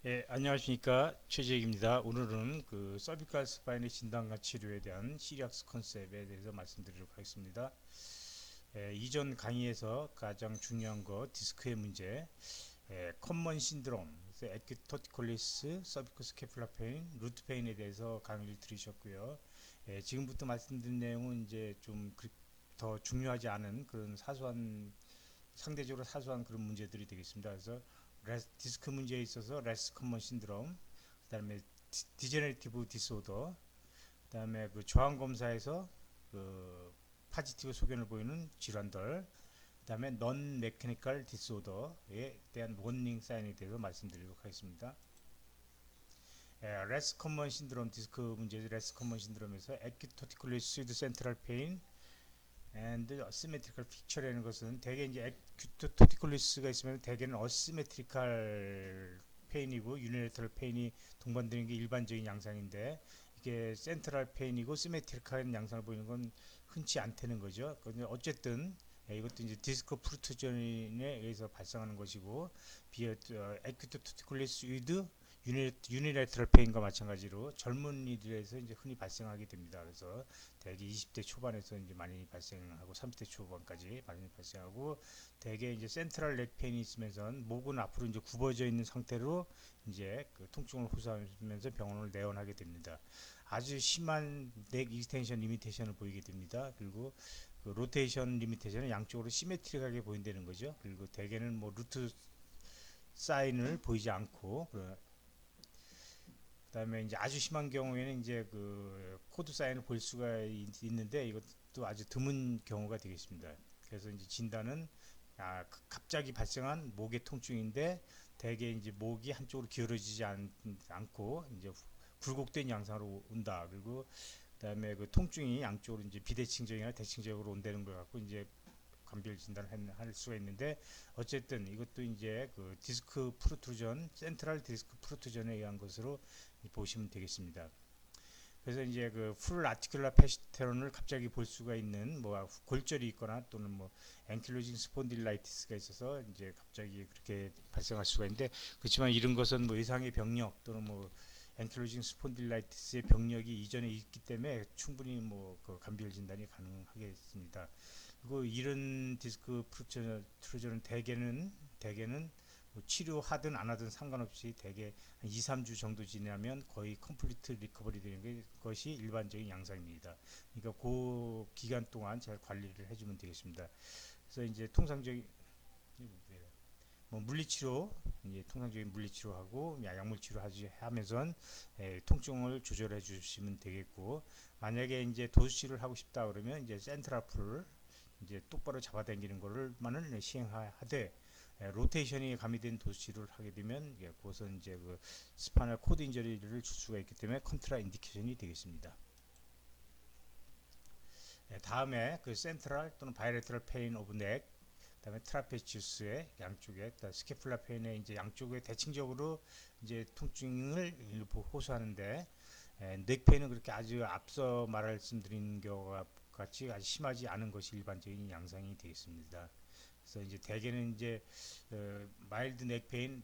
예, 안녕하십니까. 최재익입니다. 오늘은 그 서비컬 스파인의 진단과 치료에 대한 시리악스 컨셉에 대해서 말씀드리도록 하겠습니다. 이전 강의에서 가장 중요한 거 디스크의 문제, 컨먼 신드롬, 그래서 에큐토티콜리스, 서비컬 스케플라 페인, 루트 페인에 대해서 강의를 들으셨고요. 지금부터 말씀드린 내용은 이제 좀 더 중요하지 않은 그런 사소한, 상대적으로 사소한 그런 문제들이 되겠습니다. 그래서 디스크 문제에 있어서 레스 커먼 신드롬, 그다음에 디제너레티브 디스오더, 그다음에 그 저항 검사에서 그 파지티브 소견을 보이는 질환들, 그다음에 넌 메커니컬 디스오더에 대한 워닝 사인에 대해서 말씀드리도록 하겠습니다. 레스 커먼 신드롬 디스크 문제 레스 커먼 신드롬에서 에큐토티쿨리스 센트럴 페인 and asymmetrical picture라는 것은 대개 이제 에큐토티쿨리스가 있으면 대개는 어시메트리컬 페인이고 유니레터럴 페인이 동반되는 게 일반적인 양상인데 이게 센트럴 페인이고 시메트리컬한 양상을 보이는 건 흔치 않다는 거죠. 어쨌든 이것도 이제 디스크 프루트전에 의해서 발생하는 것이고 비어 에큐토티쿨리스 위드 유니레트럴 페인과 마찬가지로 젊은이들에서 이제 흔히 발생하게 됩니다. 그래서 대개 20대 초반에서 이제 많이 발생하고 30대 초반까지 많이 발생하고 대개 이제 센트럴 넥 페인이 있으면서 목은 앞으로 이제 굽어져 있는 상태로 이제 그 통증을 호소하면서 병원을 내원하게 됩니다. 아주 심한 넥 익스텐션 리미테이션을 보이게 됩니다. 그리고 그 로테이션 리미테이션은 양쪽으로 시메트릭하게 보인다는 거죠. 그리고 대개는 뭐 루트 사인을 보이지 않고 그다음에 이제 아주 심한 경우에는 이제 그 코드 사인을 볼 수가 있는데 이것도 아주 드문 경우가 되겠습니다. 그래서 이제 진단은 갑자기 발생한 목의 통증인데 대개 이제 목이 한쪽으로 기울어지지 않고 이제 굴곡된 양상으로 온다. 그리고 그다음에 그 통증이 양쪽으로 이제 비대칭적이나 대칭적으로 온다는 걸 갖고 이제 감별 진단을 할 수가 있는데 어쨌든 이것도 이제 그 디스크 프루트전, 센트럴 디스크 프루트전에 의한 것으로 보시면 되겠습니다. 그래서 이제 그 풀 아티큘라 페시테론을 갑자기 볼 수가 있는 뭐 골절이 있거나 또는 뭐 앵킬로징 스폰딜라이티스가 있어서 이제 갑자기 그렇게 발생할 수가 있는데 그렇지만 이런 것은 뭐 의상의 병력 또는 뭐 앵킬로징 스폰딜라이티스의 병력이 이전에 있기 때문에 충분히 뭐그 감별 진단이 가능하겠습니다. 그리고 이런 디스크 프루처는 대개는 뭐 치료하든 안 하든 상관없이 대개 한 2, 3주 정도 지나면 거의 컴플리트 리커버리 되는 것이 일반적인 양상입니다. 그러니까 그 기간 동안 잘 관리를 해주면 되겠습니다. 그래서 이제 통상적인 뭐 물리치료, 이제 통상적인 물리치료하고 약물치료 하면서 통증을 조절해 주시면 되겠고 만약에 이제 도수치료를 하고 싶다 그러면 이제 센트라풀 이제 똑바로 잡아당기는 거를만을 시행하되 로테이션이 가미된 도수치료를 하게 되면 그것은 이제 그 스파널 코드 인저리를 줄 수가 있기 때문에 컨트라 인디케이션이 되겠습니다. 다음에 그 센트럴 또는 바이레트럴 페인 오브 넥 그다음에 트라페치우스의 양쪽에 스케플라 페인의 이제 양쪽에 대칭적으로 이제 통증을 호소하는데 넥 페인은 그렇게 아주 앞서 말씀드린 경우가 같이 아주 심하지 않은 것이 일반적인 양상이 되겠습니다. 그래서 이제 대개는 이제 마일드 넥 페인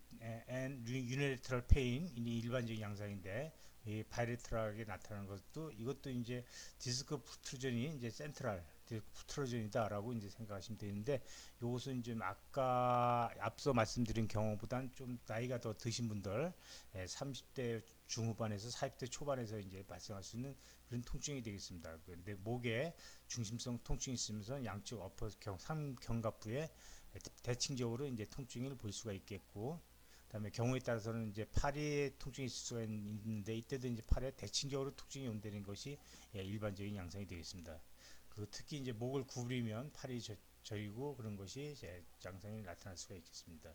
앤 유니레트럴 페인이 일반적인 양상인데 이 바이레트럴하게 나타나는 것도 이것도 이제 디스크 프트루전이 이제 센트럴 디스크 프트루전이다라고 이제 생각하시면 되는데 이것은 좀 아까 앞서 말씀드린 경우보다는 좀 나이가 더 드신 분들 30대 중후반에서 40대 초반에서 이제 발생할 수 있는 그런 통증이 되겠습니다. 근데 목에 중심성 통증이 있으면서 양쪽 어퍼 삼경갑부에 대칭적으로 이제 통증을 볼 수가 있겠고, 그다음에 경우에 따라서는 이제 팔에 통증이 있을 수가 있는데 이때도 이제 팔에 대칭적으로 통증이 온다는 것이 일반적인 양상이 되겠습니다. 그 특히 이제 목을 구부리면 팔이 저리고 그런 것이 이제 양상이 나타날 수가 있겠습니다.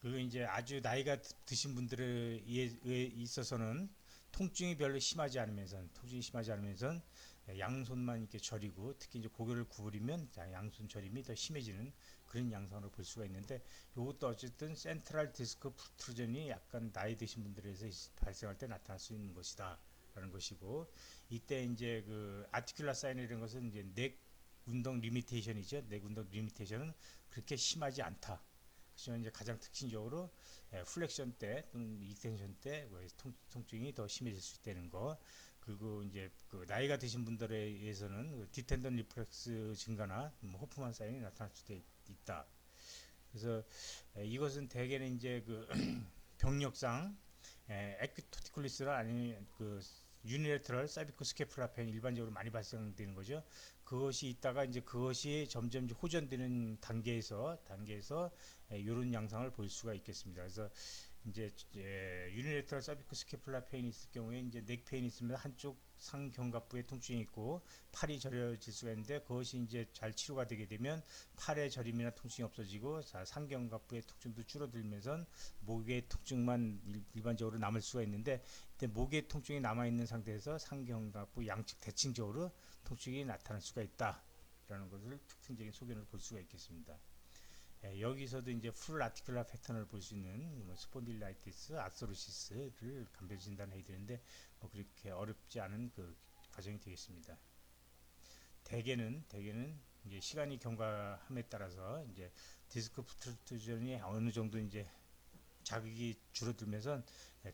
그리고 이제 아주 나이가 드신 분들에 있어서는 통증이 심하지 않으면서 양손만 이렇게 저리고 특히 이제 고개를 구부리면 양손 저림이 더 심해지는 그런 양상으로 볼 수가 있는데 이것도 어쨌든 센트럴 디스크 프루트루전이 약간 나이 드신 분들에서 발생할 때 나타날 수 있는 것이다 라는 것이고 이때 이제 그 아티큘라 사인 이런 것은 이제 넥 운동 리미테이션이죠. 넥 운동 리미테이션은 그렇게 심하지 않다. 하지만 이제 가장 특징적으로 플렉션 때 또는 익스텐션 때 통증이 더 심해질 수 있다는 거. 그리고 이제 그 나이가 드신 분들에 의해서는 그 디텐던 리플렉스 증가나 호프만 사인이 나타날 수도 있다. 그래서 이것은 대개는 이제 그 병력상 에퀴토티쿨리스나 아니면 그 유니레트럴 사비코 스케플라펜 일반적으로 많이 발생되는 거죠. 그것이 있다가 이제 그것이 점점 이제 호전되는 단계에서 이런 양상을 볼 수가 있겠습니다. 그래서 이제 유니레트럴 서비크 스캐플라 페인이 있을 경우에 이제 넥 페인이 있으면 한쪽 상견갑부에 통증이 있고 팔이 저려질 수가 있는데 그것이 이제 잘 치료가 되게 되면 팔의 저림이나 통증이 없어지고 상견갑부의 통증도 줄어들면서 목의 통증만 일반적으로 남을 수가 있는데 이때 목의 통증이 남아 있는 상태에서 상견갑부 양측 대칭적으로 통증이 나타날 수가 있다라는 것을 특징적인 소견을 볼 수가 있겠습니다. 여기서도 이제 풀 아티큘라 패턴을 볼 수 있는 스폰딜라이티스, 아스로시스를 감별 진단해야 되는데 뭐 그렇게 어렵지 않은 그 과정이 되겠습니다. 대개는 이제 시간이 경과함에 따라서 이제 디스크 프로트루전이 어느 정도 이제 자극이 줄어들면서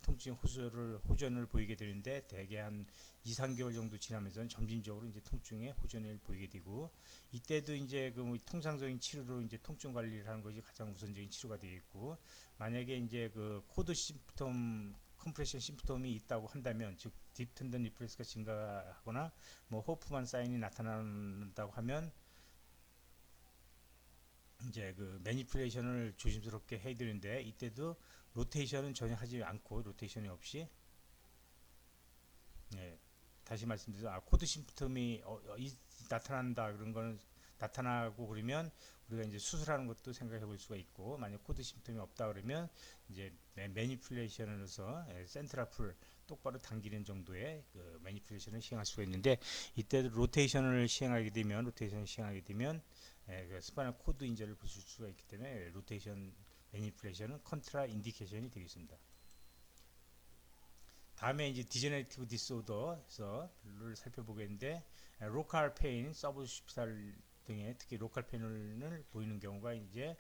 통증 호전을 보이게 되는데 대개 한 2, 3개월 정도 지나면서 점진적으로 이제 통증의 호전을 보이게 되고 이때도 이제 그 통상적인 치료로 이제 통증 관리를 하는 것이 가장 우선적인 치료가 되겠고 만약에 이제 그 코드 심프톰 컴프레션 심프톰이 있다고 한다면 즉 딥텐던 리플렉스가 증가하거나 뭐 호프만 사인이 나타난다고 하면 이제 그 매니플레이션을 조심스럽게 해야 되는데 이때도 로테이션은 전혀 하지 않고 로테이션이 없이 다시 말씀드려서 코드 심프텀이 나타난다 그런 거는 나타나고 그러면 우리가 이제 수술하는 것도 생각해 볼 수가 있고 만약 코드 심프텀이 없다 그러면 이제 매니플레이션으로서 센트라풀 똑바로 당기는 정도의 그 매니플레이션을 시행할 수가 있는데 이때도 로테이션을 시행하게 되면 그 스파이널 코드 인절을 보실 수가 있기 때문에 로테이션 매니플레이션은 컨트라 인디케이션이 되겠습니다. 다음에 이제 디제너레이티브 디스오더를 살펴보겠는데 로컬 페인, 서브스피탈 등의 특히 로컬 페인을 보이는 경우가 이제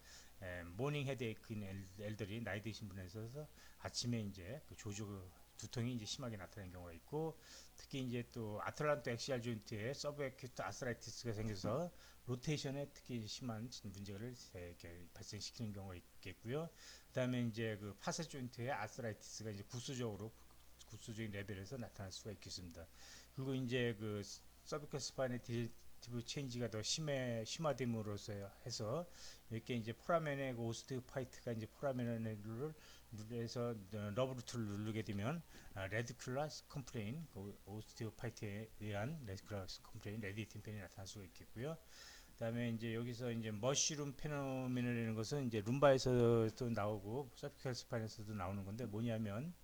모닝 헤드에이크인 엘더리 나이 드신 분에 있어서 아침에 이제 그 조조 두통이 이제 심하게 나타나는 경우가 있고 특히 이제 또 아틀란타 엑시알 조인트에 서브에큐트 아스라이티스가 생겨서 로테이션에 특히 심한 문제를 이렇게 발생시키는 경우가 있겠고요. 그다음에 이제 그 파세 조인트의 아스라이티스가 이제 구수적인 레벨에서 나타날 수가 있겠습니다. 그리고 이제 그 서비컬 스파인의 디렉티브 체인지가 더 심화됨으로써 해서 이렇게 이제 포라멘의 그 오스티오파이트가 이제 포라멘을 눌러서 러브루트를 누르게 되면 레디큘라 컴플레인, 그 오스티오파이트에 의한 레디큘라 컴플레인, 레디틴 펜이 나타날 수가 있겠고요. 그다음에 이제 여기서 이제 머쉬룸 페노메널이라는 것은 이제 룸바에서도 나오고 서비컬 스파인에서도 나오는 건데 뭐냐면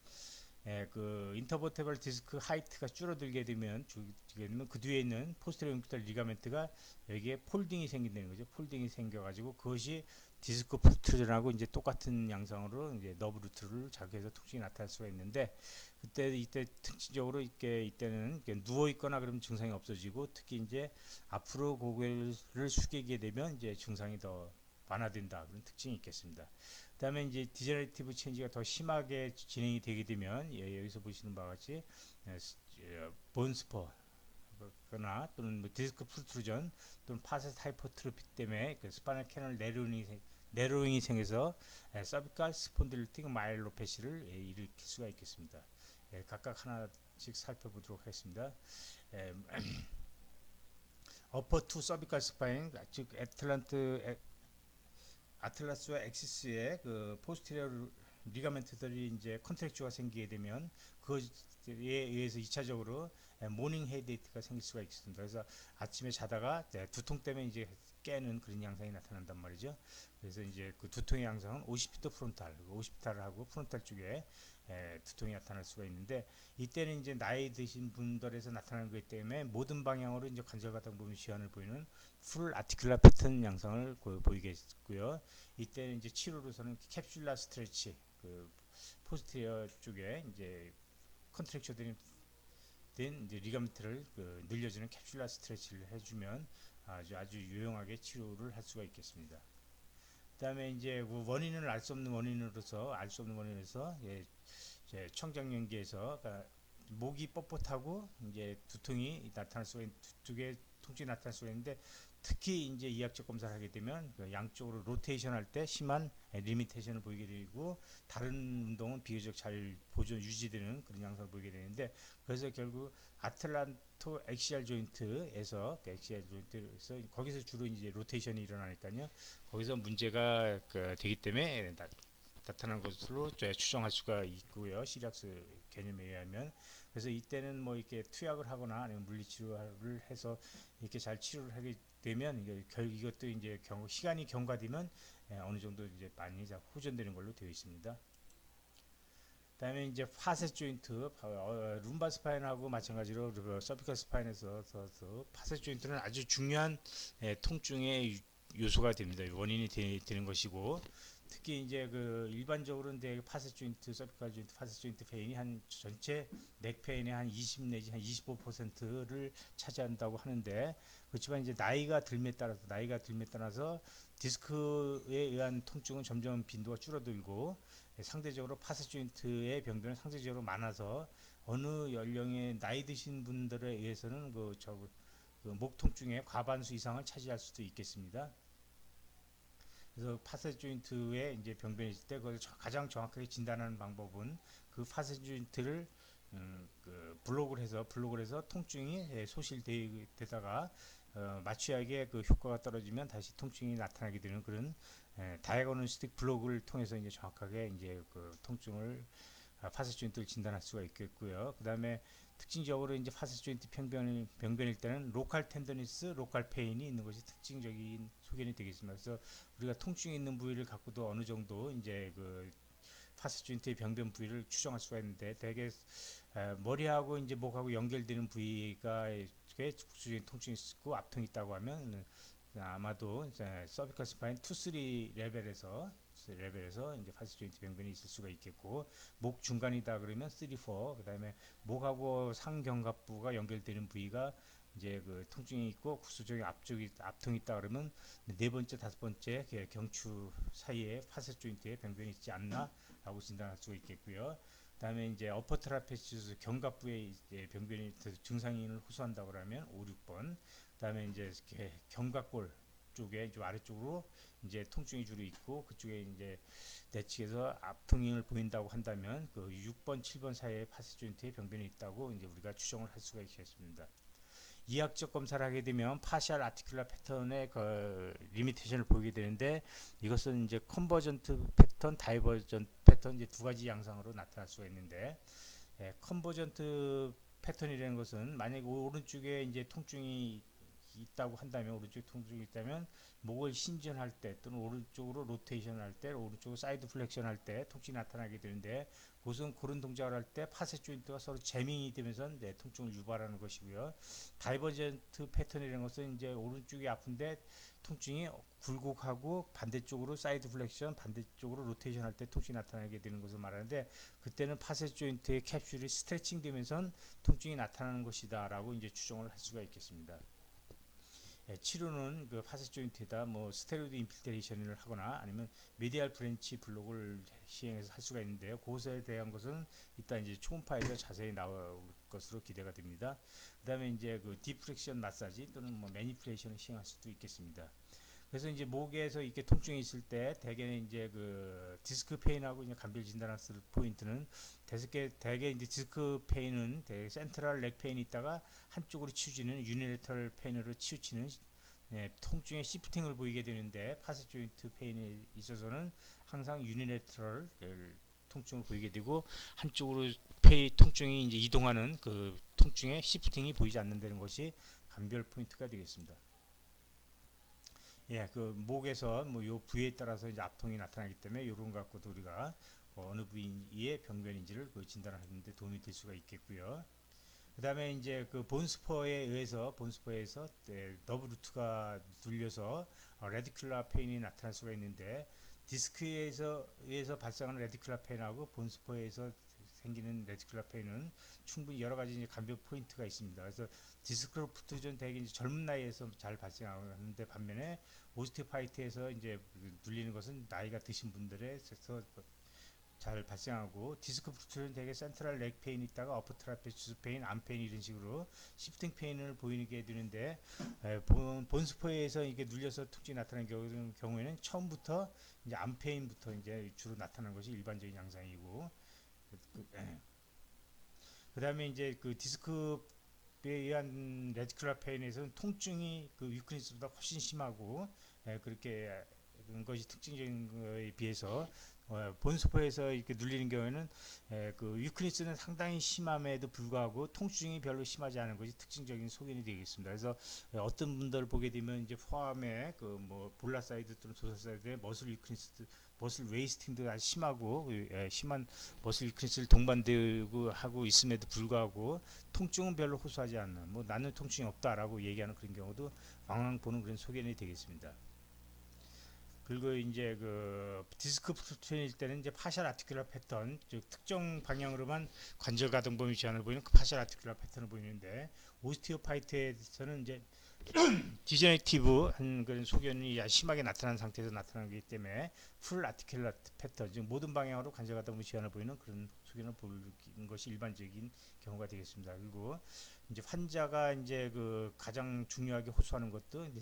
그 인터버테블 디스크 하이트가 줄어들게 되면 그 뒤에 있는 포스테리어 융기탈 리가멘트가 여기에 폴딩이 생긴다는 거죠. 폴딩이 생겨가지고 그것이 디스크 프루트전하고 이제 똑같은 양상으로 이제 너브 루트를 자극해서 통증이 나타날 수가 있는데 이때 특징적으로 이때는 누워 있거나 그러면 증상이 없어지고 특히 이제 앞으로 고개를 숙이게 되면 이제 증상이 더 완화된다 그런 특징이 있겠습니다. 그다음에 이제 디제너레이티브 체인지가 더 심하게 진행이 되게 되면 여기서 보시는 바와 같이 본스퍼 거나 또는 뭐 디스크 프루트루전 또는 파셋 하이퍼트로피 때문에 그 스파이널 캐널 내로잉이 생겨서 서비컬 스폰딜리틱 마일로패시를 일으킬 수가 있겠습니다. 각각 하나씩 살펴보도록 하겠습니다. 어퍼 투 서비컬 스파인 즉 아틀라스와 엑시스의 그 포스테리어 리가멘트들이 이제 컨트랙추가 생기게 되면 그것에 의해서 2차적으로 모닝 헤드에이크가 생길 수가 있습니다. 그래서 아침에 자다가 두통 때문에 이제 깨는 그런 양상이 나타난단 말이죠. 그래서 이제 그 두통의 양상은 오시피터 프론탈, 오시피탈하고 프론탈 쪽에 두통이 나타날 수가 있는데 이때는 이제 나이 드신 분들에서 나타나는 거기 때문에 모든 방향으로 이제 관절가닥 부분 시환을 보이는 풀 아티큘라 패턴 양상을 보이겠고요. 이때는 이제 치료로서는 캡슐라 스트레치, 그 포스티리어 쪽에 이제 컨트랙처 된 이제 리가멘트를 늘려주는 캡슐라 스트레치를 해주면 아주 유용하게 치료를 할 수가 있겠습니다. 그다음에 이제 그 원인을 알 수 없는 원인으로서 예, 이제 청장년기에서 그러니까 목이 뻣뻣하고 이제 두통이 나타날 수가 두개 통증이 나타날 수가 있는데 특히 이제 이학적 검사를 하게 되면 그 양쪽으로 로테이션 할 때 심한 리미테이션을 보이게 되고 다른 운동은 비교적 잘 보존 유지되는 그런 양상을 보이게 되는데 그래서 결국 아틀란토 엑시알 조인트에서 그 엑시알 조인트에서 거기서 주로 이제 로테이션이 일어나니까요. 거기서 문제가 되기 때문에 나타난 것으로 추정할 수가 있고요. 시리악스 개념에 의하면. 그래서 이때는 뭐 이렇게 투약을 하거나 아니면 물리치료를 해서 이렇게 잘 치료를 하게 되면 이것도 이제 시간이 경과되면 어느 정도 이제 많이 호전되는 걸로 되어 있습니다. 그다음에 이제 파셋 조인트, 룸바 스파인하고 마찬가지로 그 서비컬 스파인에서 파셋 조인트는 아주 중요한 통증의 요소가 됩니다. 원인이 되는 것이고 특히 이제 그 일반적으로는 파셋 조인트, 서비컬 조인트, 파셋 조인트 페인이 한 전체 넥 페인의 한 20 내지 한 25%를 차지한다고 하는데 그렇지만 이제 나이가 들에 따라서 디스크에 의한 통증은 점점 빈도가 줄어들고 상대적으로 파셋 조인트의 병변은 상대적으로 많아서 어느 연령의 나이 드신 분들에 의해서는 목 통증의 과반수 이상을 차지할 수도 있겠습니다. 그래서 파셋 조인트의 이제 병변이 있을 때 그걸 가장 정확하게 진단하는 방법은 그 파셋 조인트를 블록을 해서 통증이 소실되다가 마취약의 그 효과가 떨어지면 다시 통증이 나타나게 되는 그런 다이아그노스틱 블록을 통해서 이제 정확하게 이제 그 통증을 파셋 조인트를 진단할 수가 있겠고요. 그다음에 특징적으로 이제 파셋 조인트 병변일 때는 로컬 텐더니스, 로컬 페인이 있는 것이 특징적인 소견이 되겠습니다. 그래서 우리가 통증이 있는 부위를 갖고도 어느 정도 이제 그 파셋 조인트의 병변 부위를 추정할 수가 있는데 대개 머리하고 이제 목하고 연결되는 부위가 국수적인 통증이 있고 압통이 있다고 하면 아마도 서비컬 스파인 2, 3 레벨에서 이제 파셋 조인트 병변이 있을 수가 있겠고 목 중간이다 그러면 3, 4 그다음에 목하고 상견갑부가 연결되는 부위가 이제 그 통증이 있고 국소적인 압통이 있다 그러면 네 번째, 다섯 번째 경추 사이에 파셋 조인트에 병변이 있지 않나라고 진단할 수가 있겠고요. 그다음에 이제 어퍼 트라페치우스 견갑부에 이제 병변이 증상을 호소한다고 그러면 5, 6번. 그다음에 이제 견갑골 쪽에 좀 아래쪽으로 이제 통증이 주로 있고 그쪽에 이제 내측에서 압통을 보인다고 한다면 그 6번, 7번 사이에 파셋 조인트에 병변이 있다고 이제 우리가 추정을 할 수가 있겠습니다. 이학적 검사를 하게 되면 파셜 아티큘라 패턴의 그 리미테이션을 보이게 되는데 이것은 이제 컨버전트 패턴, 다이버전트 패턴 이제 두 가지 양상으로 나타날 수가 있는데 컨버전트 패턴이라는 것은 만약에 오른쪽에 이제 통증이 있다고 한다면 오른쪽 통증이 있다면 목을 신전할 때 또는 오른쪽으로 로테이션 할 때 오른쪽으로 사이드 플렉션 할 때 통증이 나타나게 되는데 그것은 그런 동작을 할 때 파셋 조인트가 서로 재밍이 되면서 통증을 유발하는 것이고요. 다이버전트 패턴이라는 것은 이제 오른쪽이 아픈데 통증이 굴곡하고 반대쪽으로 사이드 플렉션 반대쪽으로 로테이션 할 때 통증이 나타나게 되는 것을 말하는데 그때는 파셋 조인트의 캡슐이 스트레칭 되면서 통증이 나타나는 것이다 라고 이제 추정을 할 수가 있겠습니다. 치료는 그 파셋 조인트에다 뭐 스테로이드 인필트레이션을 하거나 아니면 미디알 브랜치 블록을 시행해서 할 수가 있는데요. 그것에 대한 것은 이따 이제 초음파에서 자세히 나올 것으로 기대가 됩니다. 그다음에 이제 그 디프렉션 마사지 또는 뭐 매니플레이션을 시행할 수도 있겠습니다. 그래서 이제 목에서 이렇게 통증이 있을 때 대개는 이제 그 디스크 페인하고 이제 감별 진단할 포인트는 대개 이제 디스크 페인은 대개 센트럴 렉 페인이 있다가 한쪽으로 치우치는 유니레터럴 페인으로 치우치는 통증의 시프팅을 보이게 되는데 파셋 조인트 페인에 있어서는 항상 유니레터럴 통증을 보이게 되고 한쪽으로 통증이 이제 이동하는 그 통증의 시프팅이 보이지 않는다는 것이 감별 포인트가 되겠습니다. 그 목에서 뭐 요 부위에 따라서 이제 압통이 나타나기 때문에 요런 거 갖고도 우리가 어느 부위의 병변인지를 진단하는 데 도움이 될 수가 있겠고요. 그다음에 이제 그 본스퍼에서 너브 루트가 눌려서 레디큘라 페인이 나타날 수가 있는데 디스크에서 발생하는 레디큘라 페인하고 본스퍼에서 생기는 레티큘러 페인은 충분히 여러 가지 이제 감별 포인트가 있습니다. 그래서 디스크 프루트전 대개 이제 젊은 나이에서 잘 발생하는데 반면에 오스티오파이트에서 이제 눌리는 것은 나이가 드신 분들에서 잘 발생하고 디스크 프루트는 대개 센트럴 렉 페인이 있다가 어퍼 트라페치스 페인, 암 페인 이런 식으로 시프팅 페인을 보이게 되는데 본스포에서 이게 눌려서 특징이 나타나는 경우에는 처음부터 이제 암 페인부터 이제 주로 나타나는 것이 일반적인 양상이고 그 다음에 이제 그 디스크에 의한 레티큘러 페인에서는 통증이 그 위크니스보다 훨씬 심하고 그렇게 그런 것이 특징적인 거에 비해서 본스포에서 이렇게 눌리는 경우에는 그 위크니스는 상당히 심함에도 불구하고 통증이 별로 심하지 않은 것이 특징적인 소견이 되겠습니다. 그래서 어떤 분들 보게 되면 이제 포함에 그 뭐 볼라 사이드 또는 도사 사이드의 머슬 위크니스, 머슬 웨이스팅도 아주 심하고 심한 머슬 위크니스를 동반되고 하고 있음에도 불구하고 통증은 별로 호소하지 않는, 뭐 나는 통증이 없다라고 얘기하는 그런 경우도 왕왕 보는 그런 소견이 되겠습니다. 그리고 이제 그 디스크 프루트일 때는 이제 파셜 아티큘러 패턴, 즉 특정 방향으로만 관절 가동 범위 제한을 보이는 그 파셜 아티큘러 패턴을 보이는데 오스티오파이트에서는 이제 디제네티브한 그런 소견이 심하게 나타난 상태에서 나타나기 때문에 풀 아티큘러 패턴, 즉 모든 방향으로 관절 가동 범위 제한을 보이는 그런 소견을 보이는 것이 일반적인 경우가 되겠습니다. 그리고 이제 환자가 이제 그 가장 중요하게 호소하는 것도 이제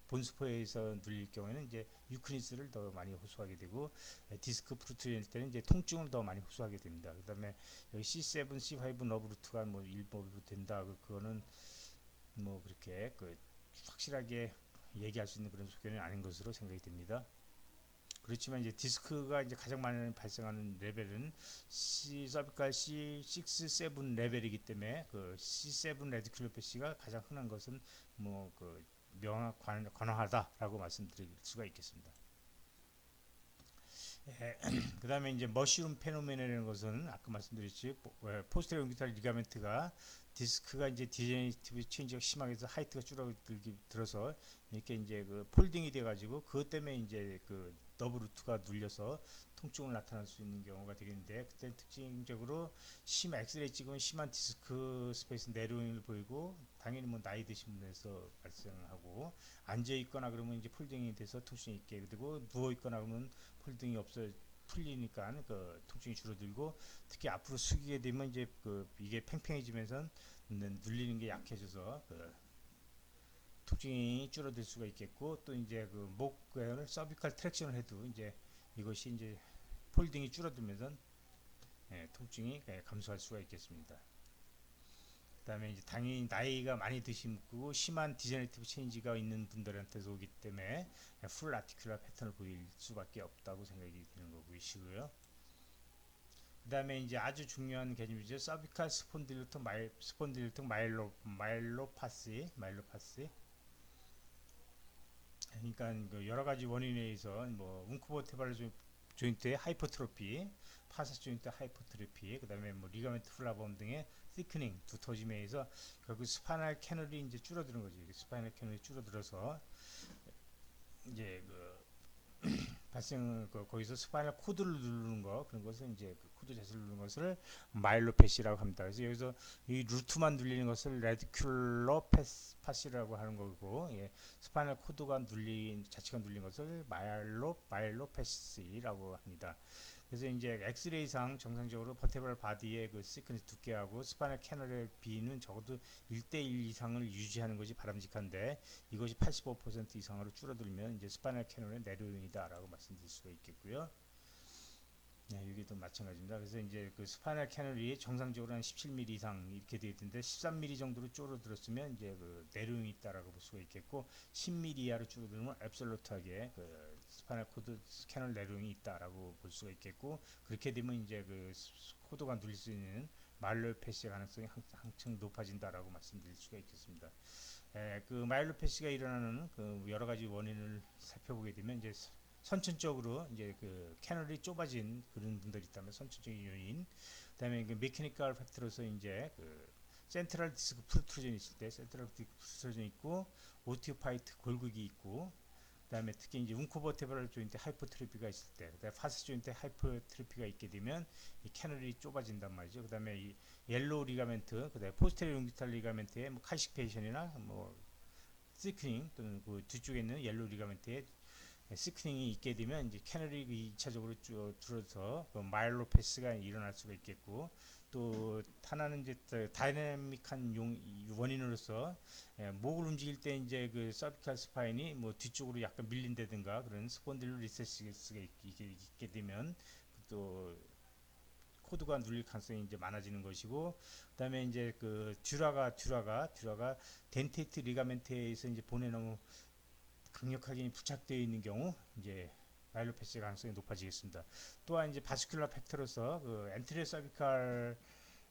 본스포에서 눌릴 경우에는 이제 유크니스를 더 많이 호소하게 되고 디스크 프루트일 때는 이제 통증을 더 많이 호소하게 됩니다. 그다음에 여기 C7, C5 너브 루트가 뭐 일법으로 된다. 그거는 뭐 그렇게 그 확실하게 얘기할 수 있는 그런 소견은 아닌 것으로 생각이 됩니다. 그렇지만 이제 디스크가 이제 가장 많이 발생하는 레벨은 서비칼 C6, 7 레벨이기 때문에 그 C7 레디큘로패시가 가장 흔한 것은 뭐그 관화하다라고 말씀드릴 수가 있겠습니다. 그 다음에 이제 머쉬룸 페노메나라는 것은 아까 말씀드렸지 포스테리어 옹기탈 리가멘트가 디스크가 이제 디제네티브 체인지가 심하게 해서 하이트가 줄어들어서 이렇게 이제 그 폴딩이 돼가지고 그것 때문에 이제 그 너브 루트가 눌려서 통증을 나타날 수 있는 경우가 되겠는데 그때 특징적으로 엑스레이 찍으면 심한 디스크 스페이스 내려오는 걸 보이고 당연히 뭐 나이 드신 분에서 발생하고 앉아 있거나 그러면 이제 폴딩이 돼서 통증이 있게 되고 누워 있거나 그러면 폴딩이 없어 풀리니까 그 통증이 줄어들고 특히 앞으로 숙이게 되면 이제 그 이게 팽팽해지면서 눌리는 게 약해져서 그 통증이 줄어들 수가 있겠고 또 이제 그 목을 서비컬 트랙션을 해도 이제 이것이 이제 폴딩이 줄어들면서 통증이 감소할 수가 있겠습니다. 그다음에 이제 당연히 나이가 많이 드시고 심한 디제너티브 체인지가 있는 분들한테서 오기 때문에 풀 아티큘러 패턴을 보일 수밖에 없다고 생각이 드는 거고요. 그다음에 이제 아주 중요한 개념이죠. 서비칼 스폰딜리틱 마일로파시. 그러니까 그 여러 가지 원인에 의해서 뭐 웅쿠버테발 조인트의 하이퍼트로피, 파사 조인트 하이퍼트로피, 그다음에 뭐 리가멘트 플라범 등의 시크닝, 두터짐에 의해서 결국 스파이널 캐널이 이제 줄어드는 거지. 스파이널 캐널이 줄어들어서 이제 그 발생 거기서 스파이널 코드를 누르는 거 그런 것을 이제 그 코드 자체를 누르는 것을 마일로패시라고 합니다. 그래서 여기서 이 루트만 눌리는 것을 레디큘러 파시라고 하는 거고 스파이널 코드가 자체가 눌린 것을 마일로패시라고 합니다. 그래서 이제 엑스레이상 정상적으로 버테브럴 바디의 그 시퀀스 두께하고 스파이널 캐널의 비는 적어도 1대1 이상을 유지하는 것이 바람직한데 이것이 85% 이상으로 줄어들면 이제 스파이널 캐널의 내려용이다라고 말씀드릴 수가 있겠고요. 여기도 마찬가지입니다. 그래서 이제 그 스파이널 캐널이 정상적으로 한 17mm 이상 이렇게 되어 있는데 13mm 정도로 줄어들었으면 이제 그 내려용이 있다라고 볼 수가 있겠고 10mm 이하로 줄어들면 앱솔루트하게 그 스파이널 코드 캐널 내려용이 있다라고 볼 수가 있겠고 그렇게 되면 이제 그 코드가 눌릴 수 있는 마일로패시 가능성이 한층 높아진다라고 말씀드릴 수가 있겠습니다. 그 마일로패시가 일어나는 그 여러 가지 원인을 살펴보게 되면 이제 선천적으로 이제 그 캐널이 좁아진 그런 분들이 있다면 선천적인 요인, 그다음에 그 메케니컬 팩터로서 이제 그 센트럴 디스크 프루트루전이 있을 때 센트럴 디스크 프루트루전이 있고 오티오파이트 골극이 있고 그다음에 특히 이제 운코버테블 조인트 하이퍼트로피가 있을 때, 그다음에 파스 조인트 하이퍼트로피가 있게 되면 이 캐널이 좁아진단 말이죠. 그다음에 이 옐로우 리가멘트, 그다음에 포스테리어 웅기탈 리가멘트의 뭐 칼시페이션이나 뭐 시크닝 또는 그 뒤쪽에 있는 옐로우 리가멘트의 시크닝이 있게 되면 이제 캐널이 2차적으로 줄어서 그 마일로패스가 일어날 수가 있겠고, 또 하나는 이제 다이내믹한 원인으로서 목을 움직일 때 이제 그 서비컬 스파인이 뭐 뒤쪽으로 약간 밀린다든가 그런 스폰딜로 리세스가 있게 되면 또 코드가 눌릴 가능성이 이제 많아지는 것이고, 그다음에 이제 그 듀라가 덴테이트 리가멘트에서 이제 본에 너무 강력하게 부착되어 있는 경우 이제 마일로패스 가능성이 높아지겠습니다. 또한 이제 바스큘라 팩터로서 그 엔트리어 서비컬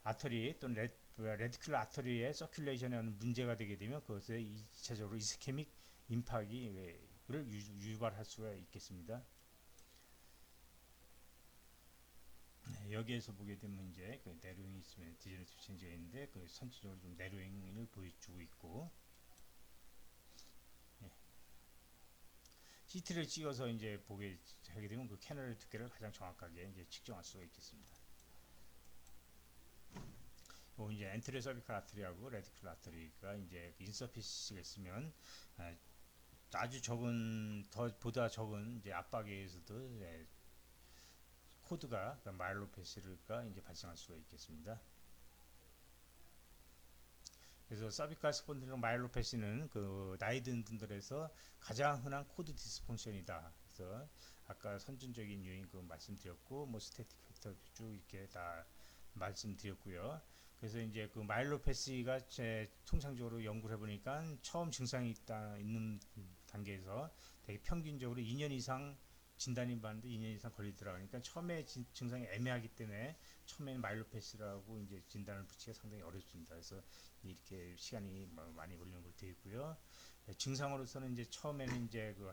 아터리 또는 레디큘러 아터리의 서큘레이션에 문제가 되게 되면 그것에 2차적으로 이스케믹 임파기를 유발할 수가 있겠습니다. 네, 여기에서 보게 되면 이제 그 내로잉이 있으면 디제너티브 체인지가 있는데 그 선천적으로 좀 내로잉을 보여주고 있고, 예. CT를 찍어서 이제 보게 하게 되면 그 캐널 두께를 가장 정확하게 이제 측정할 수가 있겠습니다. 이제 엔트리 서비컬 아트리하고 레디큘러 아트리가 이제 인서피스가 있으면 아주 적은 보다 적은 이제 압박에 의해서도 코드가 마일로패스가 이제 발생할 수가 있겠습니다. 그래서 서비컬 스폰딜러 마일로패시는 그 나이 든 분들에서 가장 흔한 코드 디스펑션이다. 그래서 아까 선천적인 요인 그 말씀드렸고, 뭐 스태틱 팩터 쭉 이렇게 다 말씀드렸고요. 그래서 이제 그 마일로패시가 통상적으로 연구를 해보니까 처음 증상이 있는 단계에서 되게 평균적으로 2년 이상 진단이 받는데 2년 이상 걸리더라고요. 그러니까 처음에 증상이 애매하기 때문에 처음에는 마일로패시라고 이제 진단을 붙이기가 상당히 어렵습니다. 그래서 이렇게 시간이 많이 걸리는 걸로 되어 있고요. 증상으로서는 이제 처음에는 이제 그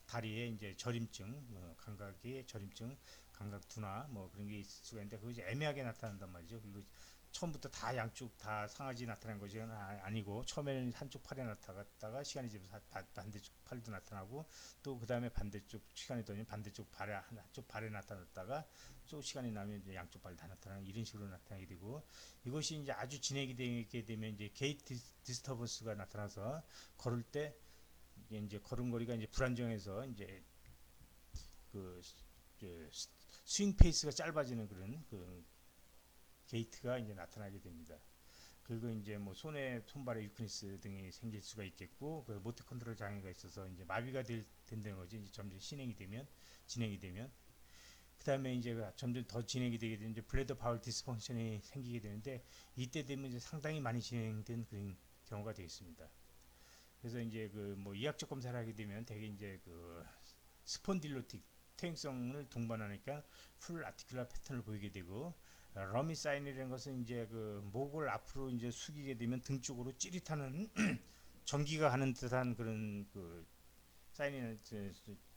다리에 이제 저림증, 감각의 저림증, 감각 둔화, 뭐 그런 게 있을 수가 있는데 그것이 애매하게 나타난단 말이죠. 그리고 처음부터 다 양쪽 다 상하지 나타난 것이 아니고 처음에는 한쪽 팔에 나타났다가 시간이 지나서 반대쪽 팔도 나타나고, 또 그 다음에 반대쪽 시간이 더니 반대쪽 발에 한쪽 발에 나타났다가 또 시간이 나면 이제 양쪽 발 다 나타나는 이런 식으로 나타나게 되고, 이것이 이제 아주 진행이 되게 되면 이제 게이트 디스터번스가 나타나서 걸을 때 이제 걸음걸이가 이제 불안정해서 이제 그 스윙 페이스가 짧아지는 그런 그 게이트가 이제 나타나게 됩니다. 그리고 이제 뭐 손발의 유크니스 등이 생길 수가 있겠고, 그 모터 컨트롤 장애가 있어서 이제 마비가 된다는 거죠. 이제 점점 진행이 되면 그 다음에 이제 점점 더 진행이 되게 되면 이제 블레더 바울 디스펑션이 생기게 되는데, 이때 되면 이제 상당히 많이 진행된 그런 경우가 되겠습니다. 그래서 이제 그 뭐 이학적 검사를 하게 되면 대개 이제 그 스폰딜로틱 퇴행성을 동반하니까 풀 아티큘라 패턴을 보이게 되고, 러미 사인이라는 것은 이제 그 목을 앞으로 이제 숙이게 되면 등 쪽으로 찌릿하는 전기가 가는 듯한 그런 그 사인이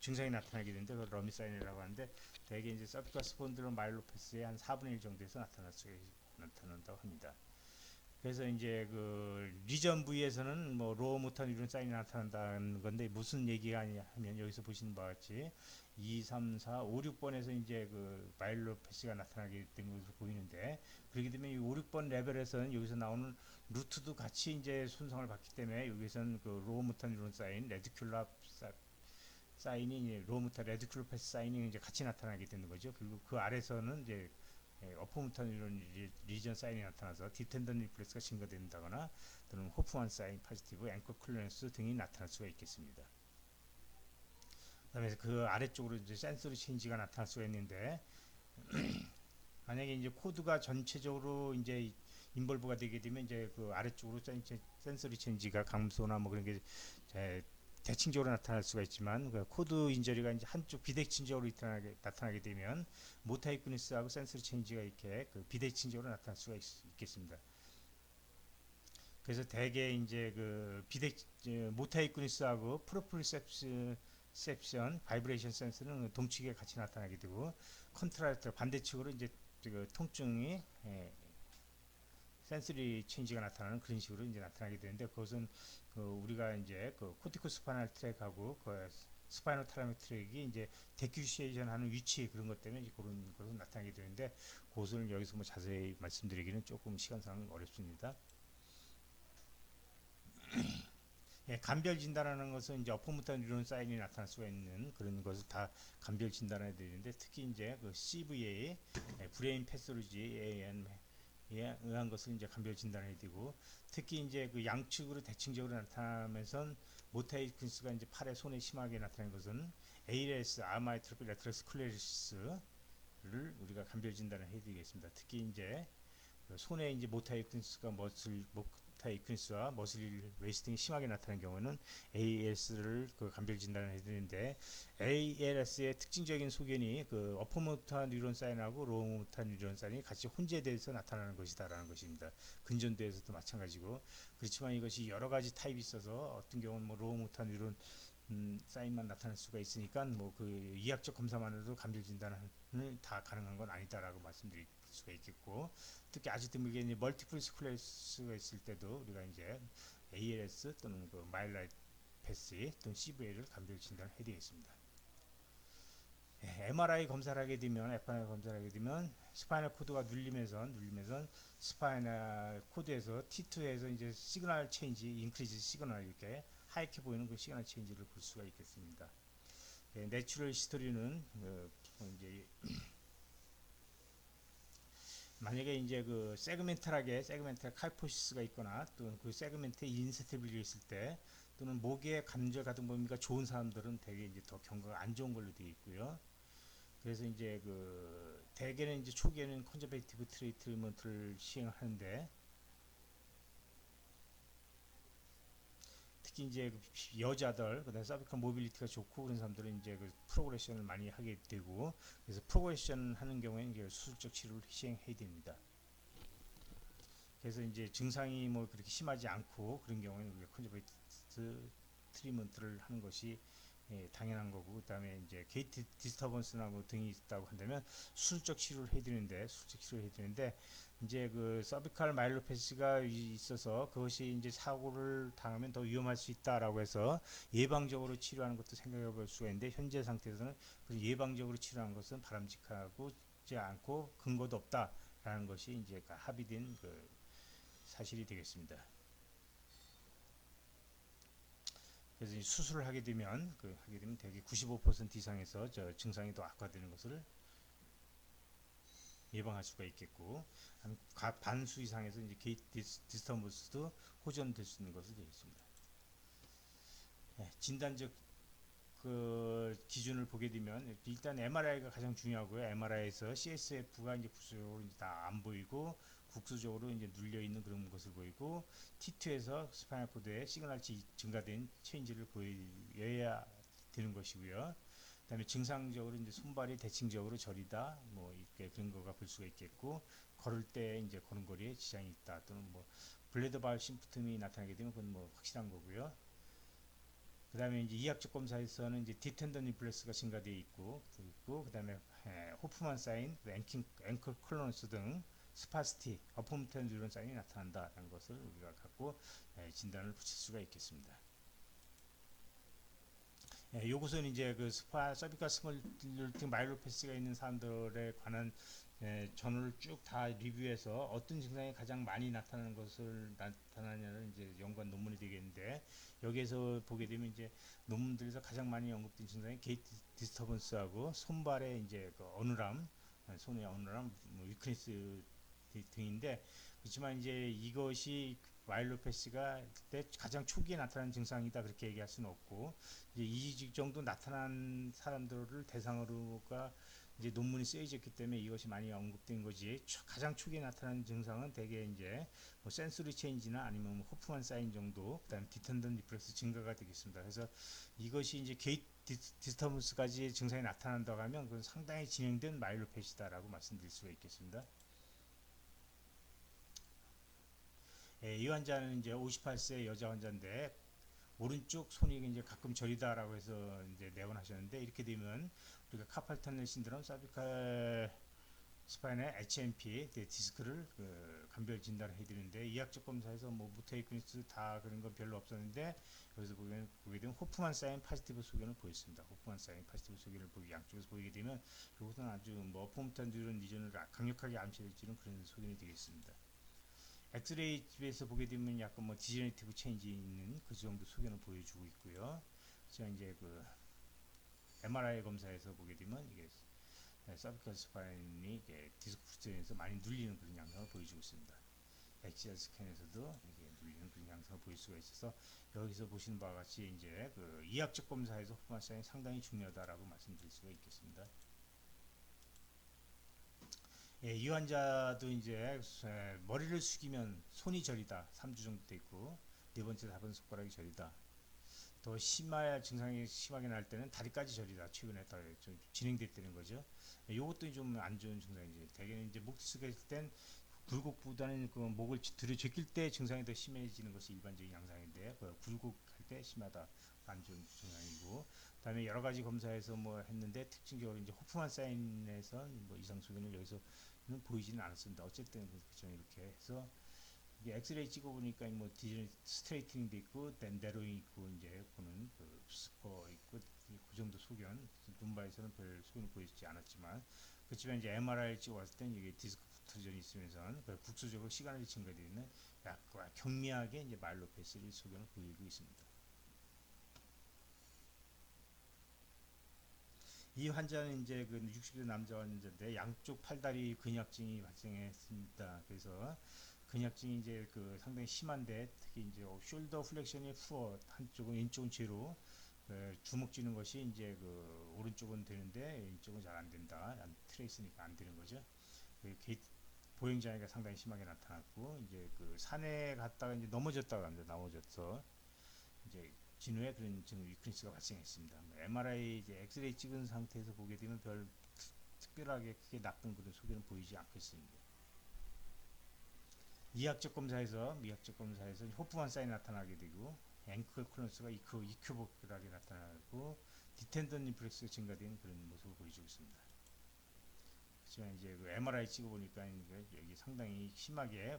증상이 나타나게 되는데 그 러미 사인이라고 하는데, 대개 이제 서비컬 스폰딜로 마일로패스의 한 4분의 1 정도에서 나타난다고 합니다. 그래서 이제 그 리전 부위에서는 뭐 로어 모터 뉴런 사인이 나타난다는 건데, 무슨 얘기가 하면 여기서 보시는 바와 같이 2, 3, 4, 5, 6번에서 이제 그 마일로패시가 나타나게 된 것으로 보이는데, 그렇게 되면 이 5, 6번 레벨에서는 여기서 나오는 루트도 같이 이제 손상을 받기 때문에 여기서는 그 로어 모터 뉴런 사인, 레디큘라 사인이 이제 로어 모터 레디큘러 패스 사인이 이제 같이 나타나게 되는 거죠. 그리고 그 아래서는 이제 어퍼무탄 이런 리전 사인이 나타나서 디텐던 리플렉스가 증가된다거나 또는 호프만 사인, 파지티브, 앵커 클리어런스 등이 나타날 수가 있겠습니다. 그다음에 그 아래쪽으로 이제 센서리 체인지가 나타날 수가 있는데, 만약에 이제 코드가 전체적으로 이제 인볼브가 되게 되면 이제 그 아래쪽으로 센서리 체인지가 감소나 뭐 그런 게 대칭적으로 나타날 수가 있지만, 그 코드 인저리가 이제 한쪽 비대칭적으로 나타나게 되면 모타이쿠니스하고 센서리 체인지가 이렇게 그 비대칭적으로 나타날 수가 있겠습니다. 그래서 대개 이제 그 모타이쿠니스하고 프로프리셉션 바이브레이션 센서는 동측에 같이 나타나게 되고, 컨트라스트 반대측으로 이제 그 통증이 센서리 체인지가 나타나는 그런 식으로 이제 나타나게 되는데, 그것은 그 우리가 이제 그 코티코 스파이널 트랙하고 그 스파이널 타라믹 트랙이 이제 데큐시에이션 하는 위치 그런 것 때문에 이제 그런 것을 나타나게 되는데 그것을 여기서 뭐 자세히 말씀드리기는 조금 시간상 어렵습니다. 예, 간별 진단하는 것은 이제 어퍼무탄 뉴런 사인이 나타날 수가 있는 그런 것을 다 간별 진단해야 되는데 특히 이제 그 CVA 브레인 패스로지에 의한 것을 이제 간별 진단해야 되고 특히 이제 그 양측으로 대칭적으로 나타나면서 모타이크니스가 이제 팔에 손에 심하게 나타나는 것은 ALS 아마이트로피 레트러스 클레리스를 우리가 간별 진단을 해야 되겠습니다. 특히 이제 손에 이제 모타이크니스와 머슬 웨이스팅이 심하게 나타나는 경우는 ALS를 그 간별 진단을 해야 되는데 ALS의 특징적인 소견이 그 어퍼모터 뉴런 사인하고 로어모터 뉴런 사인이 같이 혼재돼서 나타나는 것이다라는 것입니다. 근전도에서도 마찬가지고 그렇지만 이것이 여러 가지 타입이 있어서 어떤 경우는 뭐 로어모터 뉴런 사인만 나타날 수가 있으니까 뭐 그 이학적 검사만으로도 간별 진단을 다 가능한 건 아니다라고 말씀드릴 수가 있겠고 특히 아주 드물게 이제 멀티플 스클레로시스가 있을 때도 우리가 이제 ALS 또는 그 마일라이패시 또는 CVA를 간별 진단을 해야 되겠습니다. MRI 검사를 하게 되면 FNR 검사를 하게 되면 스파이널 코드가 눌리면서 스파이널 코드에서 T2에서 이제 시그널 체인지 인크리즈 시그널 이렇게 하얗게 보이는 그 시그널 체인지를 볼 수가 있겠습니다. 내추럴 히스토리는 이제 만약에 이제 그 세그멘탈 칼포시스가 있거나 또는 그 세그멘트에 인센티브가 있을 때 또는 목에 관절 가동 범위가 좋은 사람들은 되게 이제 더 경과가 안 좋은 걸로 되어 있고요. 그래서 이제 그 대개는 이제 초기에는 컨저베이티브 트리트먼트를 시행하는데 특히 이제 그 여자들 그다음에 서비컬 모빌리티가 좋고 그런 사람들은 이제 그 프로그레션을 많이 하게 되고 그래서 프로그레션 하는 경우에는 이제 수술적 치료를 시행해야 됩니다. 그래서 이제 증상이 뭐 그렇게 심하지 않고 그런 경우에는 우리가 컨저베이티브 트리트먼트를 하는 것이 당연한 거고 그다음에 이제 게이트 디스터번스나 뭐 등이 있다고 한다면 수술적 치료를 해드리는데 이제 그 서비칼 마일로패시가 있어서 그것이 이제 사고를 당하면 더 위험할 수 있다라고 해서 예방적으로 치료하는 것도 생각해 볼 수가 있는데 현재 상태에서는 그 예방적으로 치료하는 것은 바람직하지 않고 근거도 없다라는 것이 이제 합의된 그 사실이 되겠습니다. 그래서 수술을 하게 되면 대개 95% 이상에서 저 증상이 더 악화되는 것을 예방할 수가 있겠고 반수 이상에서 이제 게이트 디스터번스도 호전될 수 있는 것을 되겠습니다. 진단적 그 기준을 보게 되면 일단 MRI가 가장 중요하고요. MRI에서 CSF가 이제 구조적으로 이제 다 안 보이고 국수적으로 이제 눌려 있는 그런 것을 보이고 T2에서 스파이널 코드에 시그널이 증가된 체인지를 보여야 되는 것이고요. 그다음에 증상적으로 이제 손발이 대칭적으로 저리다 뭐 이렇게 그런 거가 볼 수가 있겠고 걸을 때 이제 걸음걸이에 지장이 있다 또는 뭐 블레드 바울 심프텀이 나타나게 되면 그건 뭐 확실한 거고요. 그 다음에 이제 이학적 검사에서는 이제 디텐던 리플렉스가 증가되어 있고, 그 다음에 호프만 사인, 앵클 클로너스 등 스파스티, 어퍼무탄 뉴런 사인이 나타난다는 것을 우리가 갖고 진단을 붙일 수가 있겠습니다. 요것은 이제 그 서비컬 스몰루팅 마일로패스가 있는 사람들에 관한 전후를 쭉 다 리뷰해서 어떤 증상이 가장 많이 나타나는 것을 나타나냐는 이제 연관 논문이 되겠는데 여기에서 보게 되면 이제 논문들에서 가장 많이 언급된 증상이 게이트 디스터번스하고 손발의 이제 그 어눌함, 손의 어눌함, 뭐 위크니스 등인데 그렇지만 이제 이것이 마일로패스가 때 가장 초기에 나타나는 증상이다 그렇게 얘기할 수는 없고 이제 이 정도 나타난 사람들을 대상으로가 이제 논문이 쓰여졌기 때문에 이것이 많이 언급된 거지 가장 초기에 나타나는 증상은 대개 이제 뭐 센소리 체인지나 아니면 뭐 호프만 사인 정도 그다음 디텐던 리플렉스 증가가 되겠습니다. 그래서 이것이 이제 게이트 디스터번스까지 증상이 나타난다고 하면 그건 상당히 진행된 마일로패시다라고 말씀드릴 수가 있겠습니다. 이 환자는 이제 58세 여자 환자인데 오른쪽 손이 이제 가끔 저리다라고 해서 이제 내원하셨는데 이렇게 되면 우리가 카팔 터널 신드롬, 서비칼 스파인의 HMP 디스크를 감별 진단을 해드리는데 이학적 검사에서 뭐 무테이크니스 다 그런 건 별로 없었는데 여기서 보게 되면 호프만 사인 파지티브 소견을 보였습니다. 호프만 사인 파지티브 소견을 양쪽에서 보이게 되면 이것은 아주 뭐 포문탄 뉴런 리전을 강력하게 암시해주는 그런 소견이 되겠습니다. 엑스레이 집에서 보게 되면 약간 뭐 디제너티브 체인지 있는 그 정도 소견을 보여주고 있고요. 자 이제 그 MRI 검사에서 보게 되면 이게 서비컬 스파인이 디스크 프루션에서 많이 눌리는 그런 양상을 보여주고 있습니다. 엑시얼 스캔에서도 이게 눌리는 그런 양상을 보일 수가 있어서 여기서 보시는 바와 같이 이제 그 이학적 검사에서 호프만 사인이 상당히 중요하다라고 말씀드릴 수가 있겠습니다. 예, 이 환자도 이제 머리를 숙이면 손이 저리다 3주 정도 돼 있고 네 번째 4번 손가락이 저리다. 더 심할 증상이 심하게 날 때는 다리까지 저리다. 최근에 더 좀 진행됐다는 거죠. 이것도 좀 안 좋은 증상이지. 대개는 이제 목 디스크가 있을 땐 굴곡보다는 그 목을 들어 제낄 때 증상이 더 심해지는 것이 일반적인 양상인데 그 굴곡할 때 심하다. 안 좋은 증상이고 그다음에 여러 가지 검사에서 뭐 했는데 특징적으로 이제 호프만 사인에서 뭐 이상 소견을 여기서는 보이지는 않았습니다. 어쨌든 그렇죠. 이렇게 해서 이게 엑스레이 찍어보니까 뭐 스트레이팅도 있고 덴데로잉 있고 이제 보는 그 스퍼 있고 그 정도 소견 눈바에서는 별 소견을 보이지 않았지만 그렇지만 이제 MRI 찍어봤을 땐 이게 디스크 프트루전이 있으면서 국소적으로 시간이 증가되는 약간 경미하게 이제 마일로패시를 소견을 보이고 있습니다. 이 환자는 이제 그 60대 남자 환자인데 양쪽 팔다리 근약증이 발생했습니다. 그래서 근약증이 이제 그 상당히 심한데 특히 이제 숄더 플렉션이 푸어 한쪽은 왼쪽은 제로 주먹 쥐는 것이 이제 그 오른쪽은 되는데 왼쪽은 잘 안 된다. 트레이스니까 안 되는 거죠. 그 보행 장애가 상당히 심하게 나타났고 이제 그 산에 갔다가 이제 넘어졌다가 합니다. 넘어져서 이제 진후에 그런 증후 위크니스가 발생했습니다. MRI 이제 엑스레이 찍은 상태에서 보게 되면 별 특별하게 크게 나쁜 그런 소견은 보이지 않겠습니다. 미학적 검사에서 호프만 사인이 나타나게 되고 앵클 클런스가 이큐복하게 나타나고 디텐던 리플렉스가 증가된 그런 모습을 보여주고 있습니다. 하지만 이제 그 MRI 찍어보니까 여기 상당히 심하게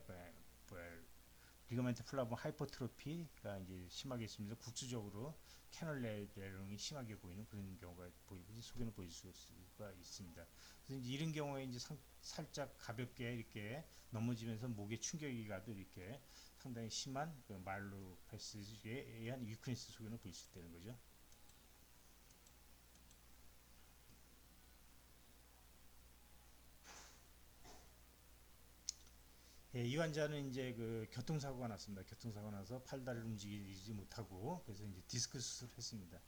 리거멘트 플라본 하이퍼트로피가 이제 심하게 있으면서 국수적으로 캐널레롱이 심하게 보이는 그런 경우가 보이고 소견을 보일 수가 있습니다. 그래서 이제 이런 경우에 이제 살짝 가볍게 이렇게 넘어지면서 목에 충격이 가도 이렇게 상당히 심한 그 말로 패스에 의한 위크니스 소견을 보일 수 있다는 거죠. 예, 이 환자는 이제 그 교통사고가 났습니다. 교통사고 나서 팔다리를 움직이지 못하고 그래서 이제 디스크 수술을 했습니다.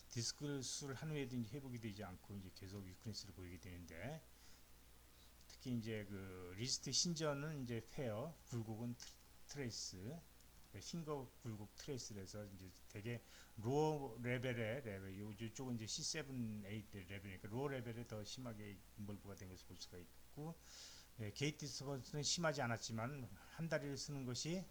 디스크 수술을 한 후에도 이제 회복이 되지 않고 이제 계속 위크니스를 보이게 되는데 특히 이제 그 리스트 신전은 이제 페어, 굴곡은 트레이스, 핑거 굴곡 트레이스에서 이제 되게 로어 레벨의 레벨, 이쪽은 이제 C7, 8 레벨이니까 로어 레벨에 더 심하게 인볼브가 된 것을 볼 수가 있고 게이트 디스터번스는 심하지 않았지만 한 다리를 쓰는 것이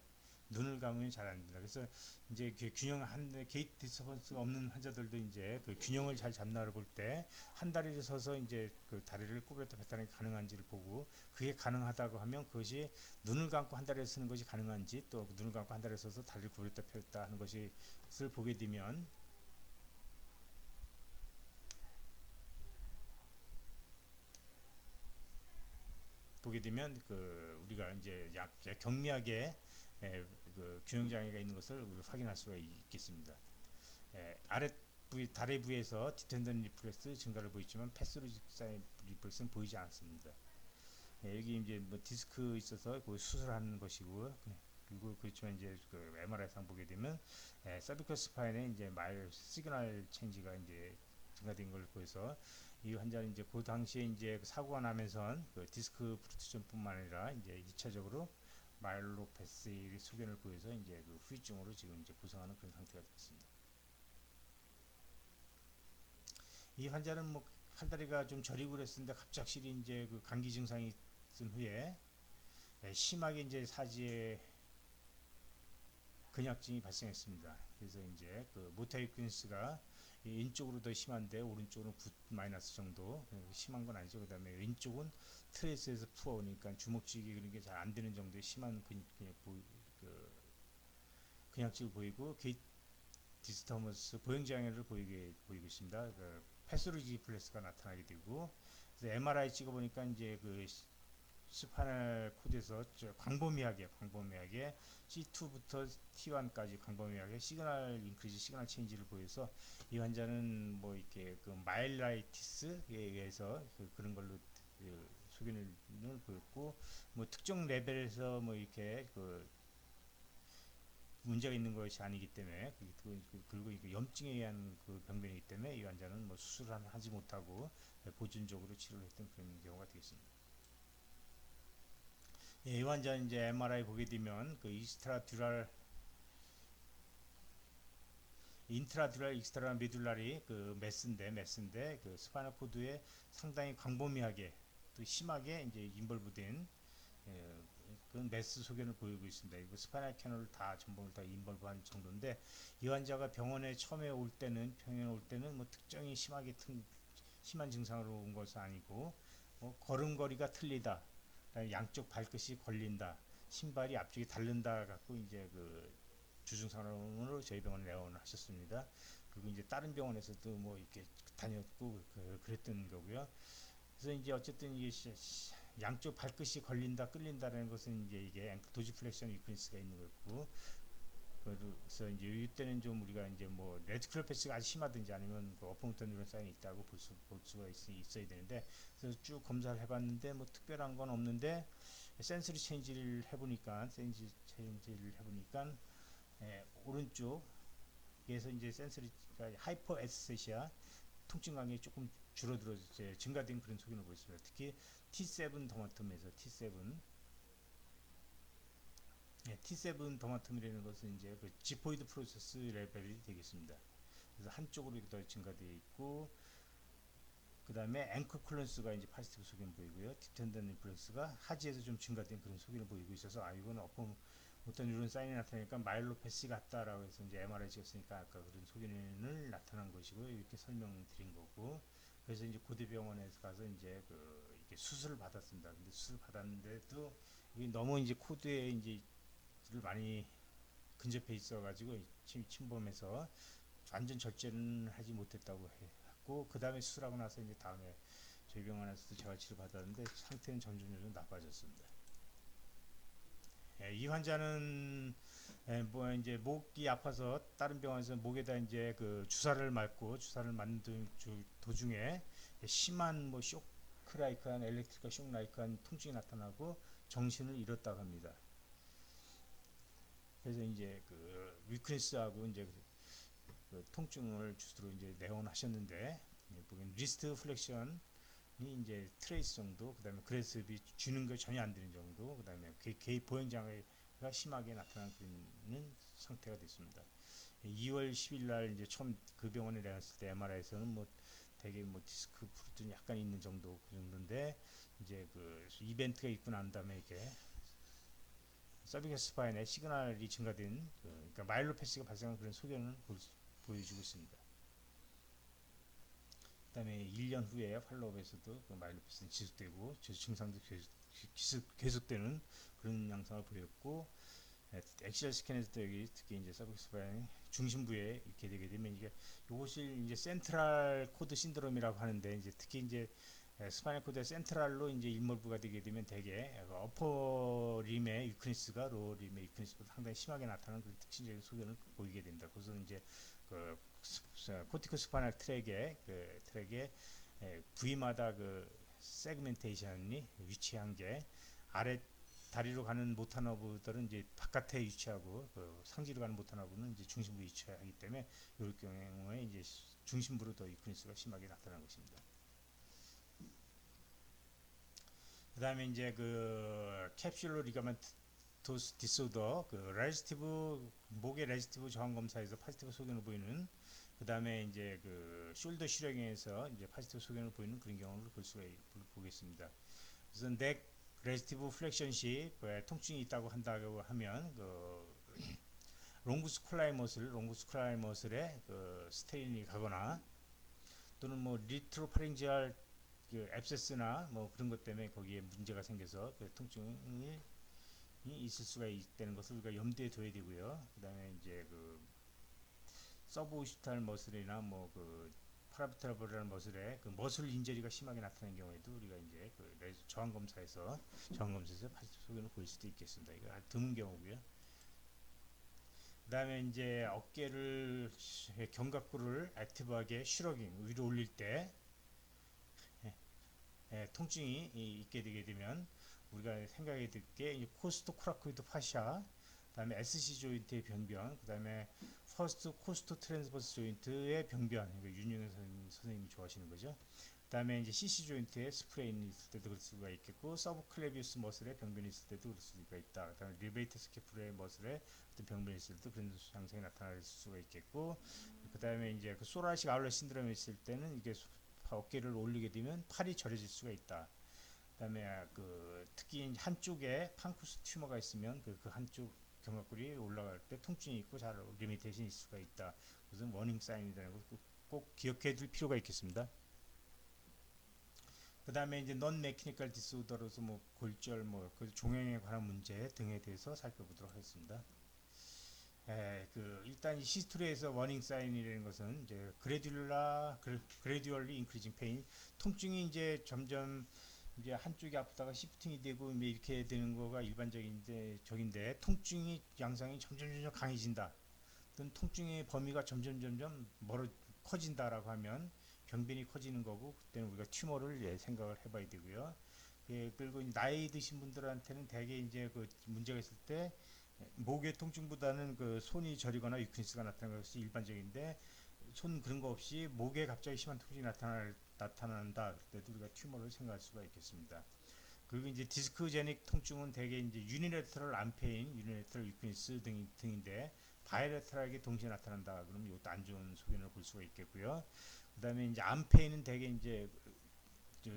눈을 감으면 잘 안 된다. 그래서 이제 게이트 디스터번스가 없는 환자들도 이제 그 균형을 잘 잡나를 볼 때 한 다리를 서서 이제 그 다리를 꼬렸다 폈다는 게 가능한지를 보고 그게 가능하다고 하면 그것이 눈을 감고 한 다리를 쓰는 것이 가능한지 또 눈을 감고 한 다리를 서서 다리를 꼬렸다 폈다 하는 것을 보게 되면 그 우리가 이제 경미하게 그 균형 장애가 있는 것을 확인할 수가 있겠습니다. 아랫 부위 다리 부위에서 디텐던 리플렉스 증가를 보이지만 패스로직 사인 리플렉스는 보이지 않습니다. 여기 이제 뭐 디스크 있어서 그 수술하는 것이고 그리고 그렇지만 이제 그 MRI상 보게 되면 서비컬 스파인에 이제 마일 시그널 체인지가 이제 증가된 걸 보여서 이 환자는 이제 그 당시에 이제 사고가 나면서 그 디스크 프루트션뿐만 아니라 이제 2차적으로 마일로패스의 소견을 보여서 이제 그 후유증으로 지금 이제 구성하는 그런 상태가 됐습니다. 이 환자는 뭐 팔다리가 좀 저리고 그랬었는데 갑작스레 이제 그 감기 증상이 있은 후에 심하게 이제 사지에 근약증이 발생했습니다. 그래서 이제 그 모타이퀸스가 왼쪽으로 더 심한데 오른쪽은 9 마이너스 정도 심한 건 아니죠. 그다음에 왼쪽은 트레이스에서 푸어 오니까 주먹쥐기 그런 게 잘 안 되는 정도의 심한 그 근육질 보이고 게이트 디스터머스 보행 장애를 보이고 있습니다. 그 패스로지 플레스가 나타나게 되고 그래서 MRI 찍어보니까 이제 그 스파이널 코드에서 광범위하게 C2부터 T1까지 광범위하게 시그널 인크리즈 시그널 체인지를 보여서 이 환자는 뭐 이렇게 그 마일라이티스에 의해서 그런 걸로 소견을 보였고 뭐 특정 레벨에서 뭐 이렇게 그 문제가 있는 것이 아니기 때문에 그리고 염증에 의한 그 병변이기 때문에 이 환자는 뭐 수술을 하지 못하고 보존적으로 치료를 했던 그런 경우가 되겠습니다. 예, 이 환자는 이제 MRI 보게 되면 그 인트라듀랄 익스트라 미둘라리 그 메스인데 그 스파이널 코드에 상당히 광범위하게 또 심하게 이제 인벌브된 그 메스 소견을 보이고 있습니다. 이거 스파이널 캐널 다 전부를 다 인벌브한 정도인데 이 환자가 병원에 처음에 올 때는 뭐 특정히 심한 증상으로 온 것은 아니고 뭐 걸음걸이가 틀리다, 양쪽 발끝이 걸린다, 신발이 앞쪽이 닳는다 갖고 이제 그 주증상으로 저희 병원에 내원을 하셨습니다. 그리고 이제 다른 병원에서도 뭐 이렇게 다녔고 그랬던 거고요. 그래서 이제 어쨌든 이게 양쪽 발끝이 걸린다, 끌린다라는 것은 이제 이게 앵클 도지플렉션 위크니스가 있는 거고, 그래서 이제 이때는 좀 우리가 이제 뭐 레티큘러 패치가 아주 심하든지 아니면 그 어펑터 뉴런 사인이 있다고 볼 수가 있어야 되는데, 그래서 쭉 검사를 해봤는데 뭐 특별한 건 없는데 센서리 체인지를 해보니까 오른쪽에서 이제 센서리가 하이퍼 에스테시아 통증 감각이 조금 줄어들어 증가된 그런 소견을 보였습니다. 특히 T7 더마텀에서 T7 더마텀이라는 것은 이제 그 지포이드 프로세스 레벨이 되겠습니다. 그래서 한쪽으로 더 증가되어 있고 그 다음에 앵커 클런스가 이제 파지티브 소견을 보이고요. 딥텐던 인플렉스가 하지에서 좀 증가된 그런 소견을 보이고 있어서 이거는 어떤 이런 사인이 나타나니까 마일로패시 같다라고 해서 이제 MRI 찍었으니까 아까 그런 소견을 나타난 것이고 이렇게 설명드린 거고 그래서 이제 고대병원에서 가서 이제 이렇게 수술을 받았습니다. 근데 수술 받았는데도 이게 너무 이제 코드에 이제 많이 근접해 있어가지고 침범해서 완전 절제는 하지 못했다고 했고 그 다음에 수술하고 나서 이제 다음에 저희 병원에서도 재활치료 받았는데 상태는 점점 나빠졌습니다. 이 환자는 뭐 이제 목이 아파서 다른 병원에서 목에다 이제 그 주사를 맞는 도중에 심한 뭐 쇼크라이크한 엘렉트리컬 쇼크라이크한 통증이 나타나고 정신을 잃었다고 합니다. 그래서 이제 그 위크니스하고 이제 그 통증을 주스로 이제 내원하셨는데 보기엔 리스트 플렉션이 이제 트레이스 정도, 그다음에 그레스비 주는 거 전혀 안 되는 정도, 그다음에 개입 보행 장애가 심하게 나타나는 상태가 됐습니다. 2월 10일 날 이제 처음 그 병원에 내왔을 때 MRI에서는 뭐 되게 뭐 디스크 프루트는 약간 있는 정도 그 정도인데 이제 그 이벤트가 있고 난 다음에 이렇게 서비스 스파인에 시그널이 증가된 그러니까 마일로패시가 발생한 그런 소견을 보여주고 있습니다. 그 다음에 1년 후에 팔로업에서도 그 마일로패시는 지속되고 증상도 계속되는 그런 양상을 보였고 엑셀 스캔에서도 여기 특히 이제 서비스 스파인 중심부에 이렇게 되게 되면 이것이 이제 센트럴 코드 신드롬이라고 하는데 이제 특히 이제 스파이널 코드의 센트럴로 이제 일몰부가 되게 되면 대개 어퍼 림의 유크니스가 로어 림의 유크니스보다 상당히 심하게 나타나는 그런 특징적인 소견을 보이게 된다. 그래서 이제 그 코티코 스파이널 트랙의 부위마다 그 세그멘테이션이 위치한 게 아래 다리로 가는 모타너브들은 이제 바깥에 위치하고 상지로 가는 모타너브는 이제 중심부에 위치하기 때문에 이럴 경우에 이제 중심부로 더 유크니스가 심하게 나타나는 것입니다. 그 다음에 이제 그 캡슐로 리가멘토스 디소더 그 목의 레지스티브 저항 검사에서 파지티브 소견을 보이는 그 다음에 이제 그 숄더 슈령에서 이제 파지티브 소견을 보이는 그런 경우를 보겠습니다. 그래서 넥 레지스티브 플렉션 시 통증이 있다고 한다고 하면 롱구스 콜라이 머슬에 그 스테인이 가거나 또는 뭐 리트로파링지알 그 앱세스나 뭐 그런 것 때문에 거기에 문제가 생겨서 그 통증이 있을 수가 있다는 것을 우리가 염두에 둬야 되고요. 그다음에 이제 그 서브오시탈 머슬이나 뭐 그 파라비탈브랄 머슬에 그 머슬 인저리가 심하게 나타나는 경우에도 우리가 이제 그 저항검사에서 파시 소견을 보일 수도 있겠습니다. 이거 아주 드문 경우고요. 그다음에 이제 어깨를 견갑골을 액티브하게 슈러깅 위로 올릴 때 통증이 있게 되게 되면 우리가 생각해야 될 게 코스토코라코이드 파시아, 그다음에 SC 조인트의 변변, 그다음에 퍼스트 코스토 트랜스버스 조인트의 변변, 이거 윤영현 선생님이 좋아하시는 거죠. 그다음에 이제 CC 조인트의 스프레인이 있을 때도 그럴 수가 있겠고, 서브클레비우스 머슬의 병변이 있을 때도 그럴 수가 있다. 그다음에 리베이터 스케프레 머슬의 어떤 병변이 있을 때도 그런 양상이 나타날 수가 있겠고, 그다음에 이제 그 소라식 아울렛 신드롬이 있을 때는 이게 어깨를 올리게 되면 팔이 저려질 수가 있다. 그다음에 그 특히 한쪽에 판쿠스 튜머가 있으면 그 한쪽 견갑골이 올라갈 때 통증이 있고 잘 리미테이션이 있을 수가 있다. 그것은 워닝 사인이라는 것을 꼭 기억해 둘 필요가 있겠습니다. 그다음에 이제 넌 메케니컬 디스오더로서 뭐 골절 뭐그 종양에 관한 문제 등에 대해서 살펴보도록 하겠습니다. 그 일단 이 히스토리에서 워닝 사인이라는 것은 이제 그레듀얼리 인크리징 페인, 통증이 이제 점점 이제 한쪽이 아프다가 시프팅이 되고 이렇게 되는 거가 일반적인데 적인데, 통증이 양상이 점점 강해진다. 또는 통증의 범위가 점점 멀어 커진다라고 하면 병변이 커지는 거고, 그때는 우리가 튜머를 생각을 해봐야 되고요. 그리고 나이 드신 분들한테는 대개 이제 그 문제가 있을 때 목의 통증보다는 그 손이 저리거나 위크니스가 나타나는 것이 일반적인데, 손 그런 거 없이 목에 갑자기 심한 통증이 나타난다. 그때도 우리가 튜머를 생각할 수가 있겠습니다. 그리고 이제 디스크제닉 통증은 대개 이제 유니레터럴 암페인, 유니레터럴 위크니스 등인데, 바이레터럴하게 동시에 나타난다. 그러면 이것도 안 좋은 소견을 볼 수가 있겠고요. 그다음에 이제 암페인은 대개 이제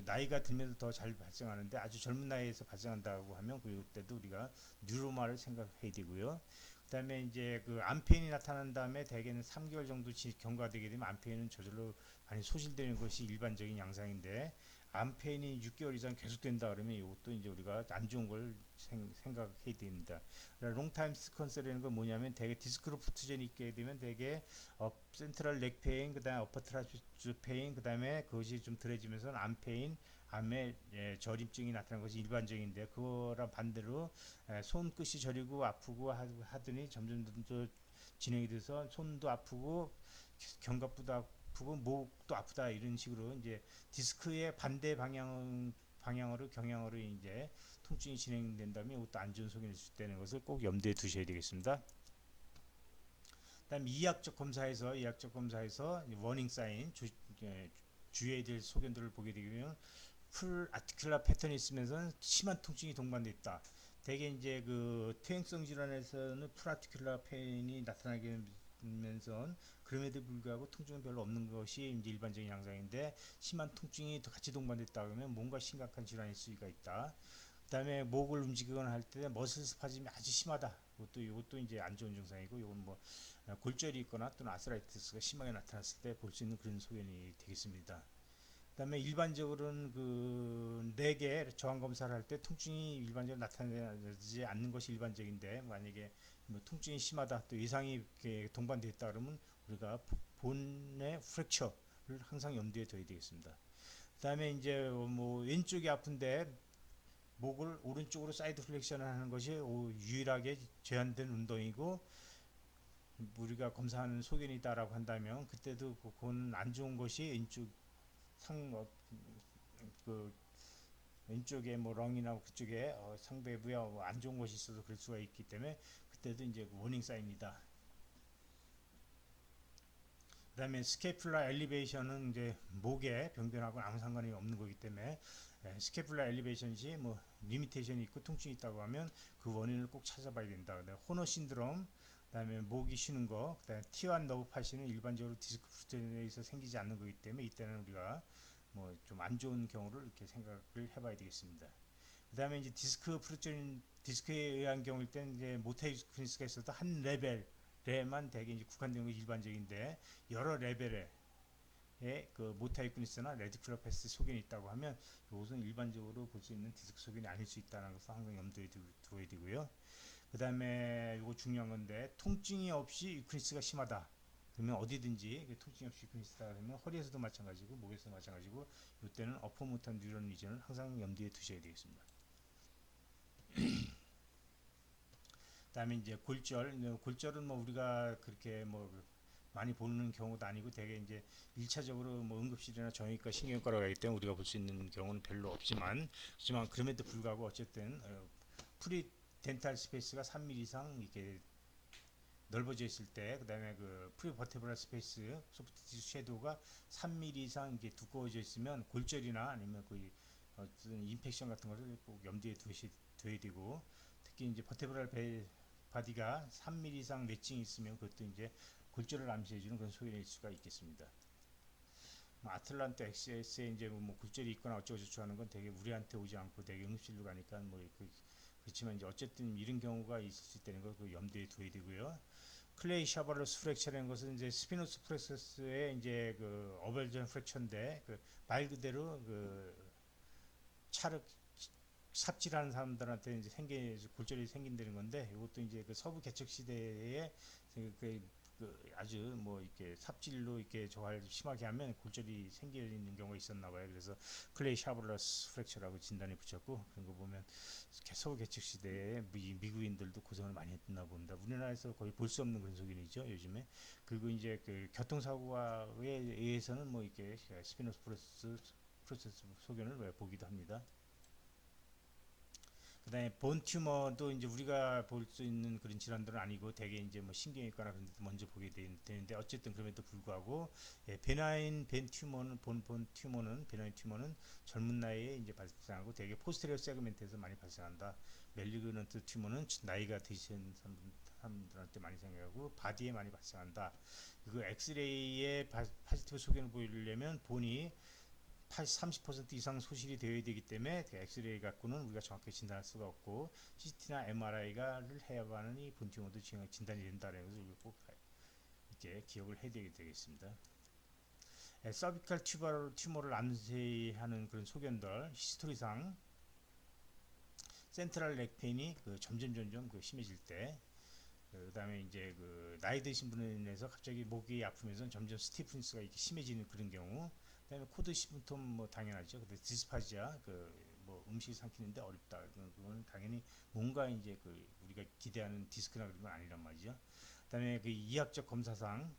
나이가 들면서 더 잘 발생하는데, 아주 젊은 나이에서 발생한다고 하면 그때도 우리가 뉴로마를 생각해야 되고요. 그다음에 이제 그 암페인이 나타난 다음에 대개는 3개월 정도 경과되게 되면 암페인은 저절로 많이 소실되는 것이 일반적인 양상인데, 암페인이 6개월 이상 계속된다 그러면 이것도 이제 우리가 안 좋은 걸 생각해야 됩니다. 롱타임 스컨서라는 건 뭐냐면, 대개 디스크로프트젠이 있게 되면 대개 센트럴 넥 페인, 그다음에 어퍼 트라피즈 페인, 그다음에 그것이 좀 덜해지면서 암페인, 암의 저림증이 나타나는 것이 일반적인데, 그거랑 반대로 손끝이 저리고 아프고 하더니 점점 더 진행이 돼서 손도 아프고 견갑부도 아프고 목도 아프다, 이런 식으로 이제 디스크의 반대 방향으로 경향으로 이제 통증이 진행된다면 이것도 안 좋은 소견일 수 있다는 것을 꼭 염두에 두셔야 되겠습니다. 그다음 이학적 검사에서 워닝 사인, 주의해야 될 소견들을 보게 되면, 풀 아티큘라 패턴이 있으면서 심한 통증이 동반돼 있다. 대개 이제 그 퇴행성 질환에서는 풀 아티큘라 페인이 나타나게 되면서 그럼에도 불구하고 통증은 별로 없는 것이 이제 일반적인 양상인데, 심한 통증이 같이 동반됐다 그러면 뭔가 심각한 질환일 수가 있다. 그다음에 목을 움직이거나 할 때 머슬 스파즘이 아주 심하다. 이것도 이제 안 좋은 증상이고, 이건 뭐 골절이 있거나 또는 아스라이티스가 심하게 나타났을 때 볼 수 있는 그런 소견이 되겠습니다. 그다음에 일반적으로는 그 4개 저항 검사를 할 때 통증이 일반적으로 나타나지 않는 것이 일반적인데, 만약에 뭐 통증이 심하다, 또 이상이 이렇게 동반되어 있다 그러면 우리가 본의 프랙처를 항상 염두에 둬야 되겠습니다. 그다음에 이제 뭐 왼쪽이 아픈데 목을 오른쪽으로 사이드 플렉션을 하는 것이 유일하게 제한된 운동이고, 우리가 검사하는 소견이다라고 한다면 그때도 그건 안 좋은 것이 왼쪽 그 왼쪽에 뭐 렁이나 그쪽에 상배부에 안 좋은 것이 있어서 그럴 수가 있기 때문에 그때도 이제 워닝 사인이다. 그다음에 스케풀라 엘리베이션은 이제 목의 병변하고 아무 상관이 없는 거기 때문에, 스케풀라 엘리베이션 시 뭐 리미테이션이 있고 통증이 있다고 하면 그 원인을 꼭 찾아봐야 된다. 호너 신드롬, 그다음에 목이 쉬는 거, 그다음에 T1 너브 파시는 일반적으로 디스크 프루전에서 생기지 않는 거기 때문에 이때는 우리가 뭐 좀 안 좋은 경우를 이렇게 생각을 해봐야 되겠습니다. 그다음에 이제 디스크에 의한 경우일 때는 이제 모타이크니스가 있어도 한 레벨 레만 대개 이제 국한되는 게 일반적인데 여러 레벨의 그 모타이쿠니스나 레디큘러 패스 소견이 있다고 하면 이것은 일반적으로 볼 수 있는 디스크 소견이 아닐 수 있다는 것을 항상 염두에 두어야 되고요. 그 다음에 이거 중요한 건데 통증이 없이 유크니스가 심하다. 그러면 어디든지 통증이 없이 유크니스다 그러면 허리에서도 마찬가지고 목에서도 마찬가지고 이때는 어퍼모터 뉴런 리전을 항상 염두에 두셔야 되겠습니다. 그다음에 이제 골절은 뭐 우리가 그렇게 뭐 많이 보는 경우도 아니고 되게 이제 1차적으로 뭐 응급실이나 정형외과 신경과로 가기 때문에 우리가 볼 수 있는 경우는 별로 없지만 하지만 그럼에도 불구하고 어쨌든 프리 덴탈 스페이스가 3mm 이상 이렇게 넓어져 있을 때, 그다음에 그 프리버테브랄 스페이스 소프트 티슈 섀도우가 3mm 이상 이게 두꺼워져 있으면 골절이나 아니면 그 어떤 인펙션 같은 거를 꼭 염두에 둬야 되고, 특히 이제 버테브랄 바디가 3mm 이상 넷칭이 있으면 그것도 이제 골절을 암시해주는 그런 소견일 수가 있겠습니다. 뭐 아틀란타 XS에 이제 뭐 골절이 있거나 어쩌고저쩌고 하는 건 되게 우리한테 오지 않고 되게 응급실로 가니까 뭐 그렇지만 이제 어쨌든 이런 경우가 있을 수 있다는 걸 그 염두에 둬야 되고요. 클레이 샤벌러스 프랙처라는 것은 이제 스피노스 프렉서스의 이제 그 어벌전 프랙처인데 그 말 그대로 그 차를 삽질하는 사람들한테 이제 골절이 생긴다는 건데 이것도 이제 그 서부 개척 시대에 그 아주 뭐 이렇게 삽질로 이렇게 저할 심하게 하면 골절이 생기는 경우가 있었나 봐요. 그래서 클레이 샤블러스 프랙처라고 진단이 붙였고 그런 거 보면 서부 개척 시대에 미국인들도 고생을 많이 했나 봅니다. 우리나라에서 거의 볼 수 없는 그런 소견이죠 요즘에. 그리고 이제 그 교통사고에 의해서는 뭐 이렇게 스피노스 프로세스 소견을 보기도 합니다. 그다음에 본 튜머도 이제 우리가 볼 수 있는 그런 질환들은 아니고 대개 이제 뭐 신경외과나 그런 데 먼저 보게 되는데 어쨌든 그럼에도 불구하고 베나인 본 튜머는 베나인 튜머는 젊은 나이에 이제 발생하고 대개 포스테리어 세그멘트에서 많이 발생한다. 멜리그넌트 튜머는 나이가 드신 사람들한테 많이 생겨하고 바디에 많이 발생한다. 그 엑스레이의 파지티브 소견을 보이려면 본이 30% 이상 소실이 되어야 되기 때문에 그 엑스레이 갖고는 우리가 정확하게 진단할 수가 없고 CT나 MRI를 해야만이 본 튜머도 진단이 된다는 것을 꼭 이렇게 기억을 해야 되겠습니다. 서비컬 튜머를 암시하는 그런 소견들 히스토리상 센트럴 렉페인이 점점 심해질 때, 그다음에 이제 그 나이 드신 분에 인해서 갑자기 목이 아프면서 점점 스티프니스가 이렇게 심해지는 그런 경우, 그다음에 코드 시음톰 뭐 당연하죠. 근데 디스파지아 뭐 음식 삼키는데 어렵다. 그건 당연히 뭔가 이제 우리가 기대하는 디스크나 그런 건 아니란 말이죠. 그다음에 그 이학적 검사상